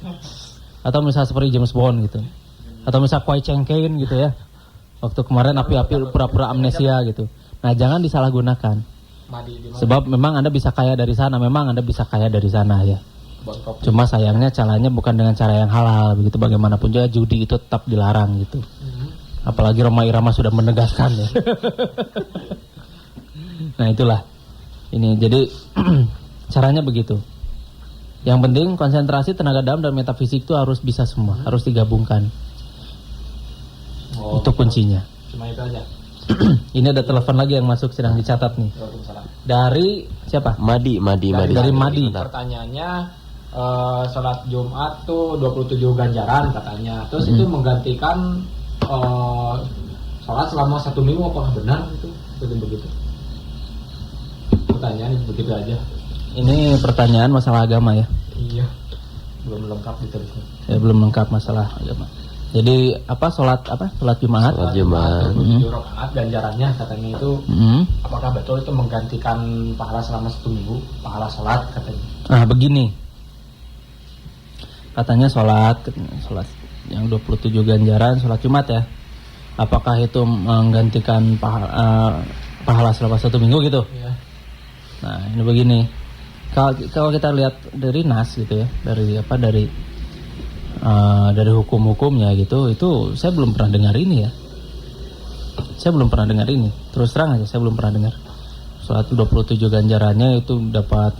Atau misalnya seperti James Bond gitu. Atau misalnya Kwai Cheng Kane gitu ya. Waktu kemarin api-api pura-pura amnesia gitu. Nah jangan disalahgunakan. Sebab memang Anda bisa kaya dari sana. Memang Anda bisa kaya dari sana ya. Cuma sayangnya caranya bukan dengan cara yang halal. Begitu bagaimanapun juga judi itu tetap dilarang gitu. Apalagi Rhoma Irama sudah menegaskan ya. Nah itulah. Ini jadi caranya begitu. Yang penting konsentrasi, tenaga dalam dan metafisik itu harus bisa semua, harus digabungkan. Itu kuncinya. Cuma itu aja. Ini ada telepon lagi yang masuk sedang dicatat nih. Dari siapa? Madi. Dari Madi. Pertanyaannya sholat Jumat tuh 27 ganjaran katanya. Terus itu menggantikan sholat selama 1 minggu, apakah benar itu? Begitu. Pertanyaan begitu aja. Ini pertanyaan masalah agama ya? Iya. Belum lengkap ditulisnya. Ya belum lengkap masalah agama. Jadi sholat Jumat? Sholat Jumat. 27 rakaat ganjarannya katanya itu. Apakah betul itu menggantikan pahala selama 1 minggu, pahala sholat katanya? Nah begini. Katanya sholat yang 27 ganjaran sholat Jumat ya. Apakah itu menggantikan pahala selama 1 minggu gitu? Iya. Nah ini begini. Kalau kita lihat dari nas gitu ya, dari hukum-hukumnya gitu, itu saya belum pernah dengar ini ya. Terus terang aja saya belum pernah dengar. Sholat 27 ganjarannya itu dapat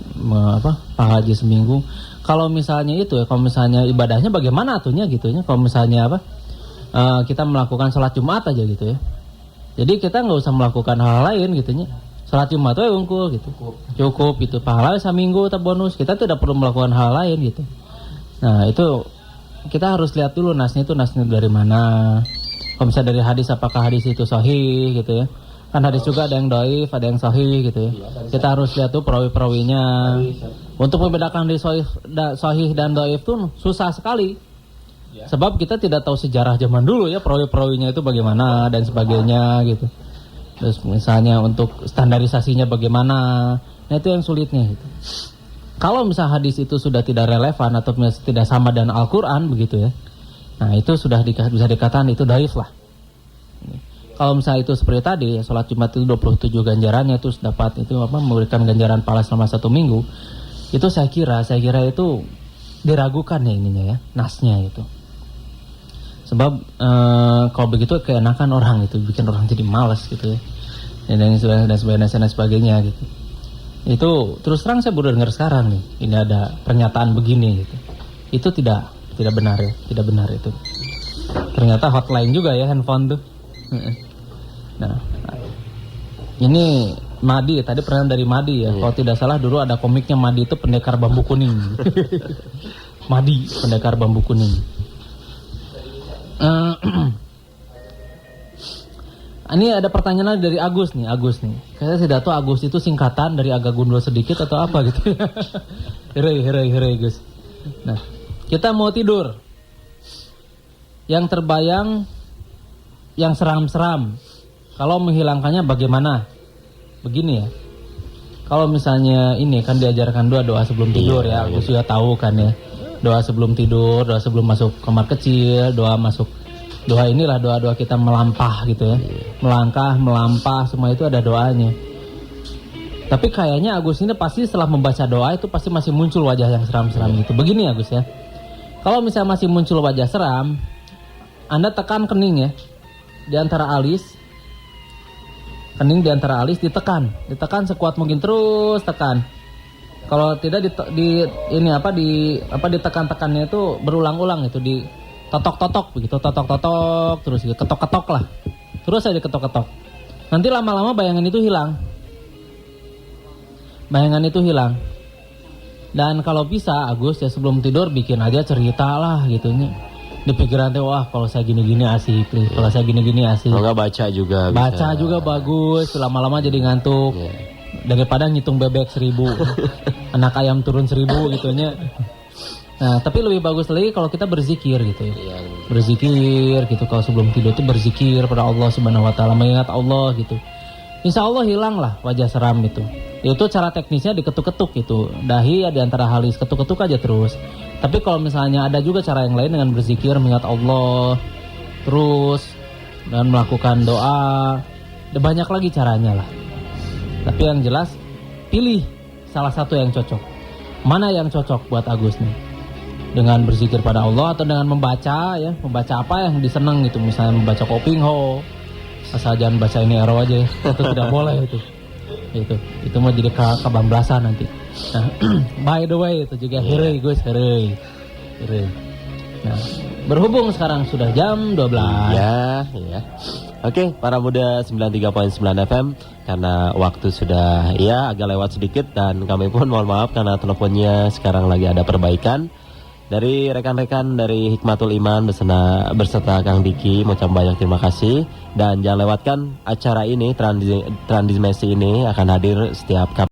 pahala haji seminggu. Kalau misalnya ibadahnya bagaimana atunya gitu ya. Kalau misalnya kita melakukan sholat Jumat aja gitu ya. Jadi kita nggak usah melakukan hal lain gitu ya. Sholat Jumat itu unggul gitu. Cukup itu pahala seminggu atau bonus. Kita tidak perlu melakukan hal lain gitu. Nah, itu kita harus lihat dulu nasnya dari mana. Kalau misalnya dari hadis, apakah hadis itu sahih gitu ya. Kan hadis juga ada yang dhaif, ada yang sahih gitu ya. Kita harus lihat tuh perawi-perawinya. Untuk membedakan dari sahih dan dhaif tuh susah sekali. Sebab kita tidak tahu sejarah zaman dulu ya, perawi-perawinya itu bagaimana dan sebagainya gitu. Terus misalnya untuk standarisasinya bagaimana. Nah itu yang sulitnya gitu. Kalau misalnya hadis itu sudah tidak relevan atau tidak sama dengan Al-Quran begitu ya. Nah itu sudah bisa dikatakan itu dhaif lah. Kalau misalnya itu seperti tadi ya, sholat Jumat itu 27 ganjarannya terus dapat itu memberikan ganjaran pahala selama 1 minggu. Itu saya kira itu diragukan ya ininya ya, nasnya itu. Sebab kalau begitu keenakan orang itu, bikin orang jadi malas gitu ya. Dan sebagainya gitu. Itu terus terang saya baru dengar sekarang nih, ini ada pernyataan begini gitu. Itu tidak benar ya, tidak benar itu. Ternyata hotline juga ya handphone tuh. Nah, ini Madi tadi pernah dari Madi ya. Kalau tidak salah dulu ada komiknya Madi itu pendekar bambu kuning. Madi pendekar bambu kuning. Ini ada pertanyaan dari Agus nih. Saya tidak tahu Agus itu singkatan dari agak gundul sedikit atau apa gitu. Herai Gus. Nah, kita mau tidur. Yang terbayang yang seram-seram. Kalau menghilangkannya bagaimana? Begini ya. Kalau misalnya ini kan diajarkan doa sebelum tidur ya. Agus sudah tahu kan ya. Doa sebelum tidur, doa sebelum masuk kamar kecil, doa inilah doa kita melampah gitu ya. Melampah, semua itu ada doanya. Tapi kayaknya Agus ini pasti setelah membaca doa itu pasti masih muncul wajah yang seram-seram gitu. Begini Agus ya. Kalau misalnya masih muncul wajah seram, Anda tekan kening ya. Di antara alis. Kening di antara alis ditekan sekuat mungkin, terus tekan. Kalau tidak ditekan-tekannya itu berulang-ulang itu di totok-totok begitu, totok-totok terus gitu, ketok-ketok lah. Terus aja ketok-ketok. Nanti lama-lama bayangan itu hilang. Dan kalau bisa Agus ya sebelum tidur bikin aja cerita lah gitu nya. Di pikiran teh wah kalau saya gini-gini asik nih, kalau saya gini-gini asik. Kalau nggak baca juga bisa. Baca juga bagus, lama-lama jadi ngantuk. Daripada ngitung bebek 1000. Anak ayam turun 1000 gitunya. Nah, tapi lebih bagus lagi kalau kita berzikir gitu ya. berzikir gitu. Kalau sebelum tidur tuh berzikir pada Allah Subhanahu wa taala, mengingat Allah gitu. Insya Allah hilang lah wajah seram itu. Itu cara teknisnya diketuk-ketuk gitu. Dahi ya di antara halis ketuk-ketuk aja terus. Tapi kalau misalnya ada juga cara yang lain dengan berzikir, mengingat Allah terus dan melakukan doa. Ada banyak lagi caranya lah. Tapi yang jelas pilih salah satu yang cocok. Mana yang cocok buat Agus nih? Dengan berzikir pada Allah atau dengan membaca ya, membaca apa yang diseneng gitu, misalnya membaca Kopingho, asal jangan baca ini Ero aja ya. Itu tidak boleh itu mau jadi kebablasan nanti. Nah, by the way itu juga herei guys, herei. Nah, berhubung sekarang sudah jam 12. Ya. Oke, para muda 93.9 FM, karena waktu sudah ya agak lewat sedikit dan kami pun mohon maaf karena teleponnya sekarang lagi ada perbaikan. Dari rekan-rekan dari Hikmatul Iman berserta Kang Diki, mengucapkan banyak terima kasih. Dan jangan lewatkan acara ini, Transmisi ini akan hadir setiap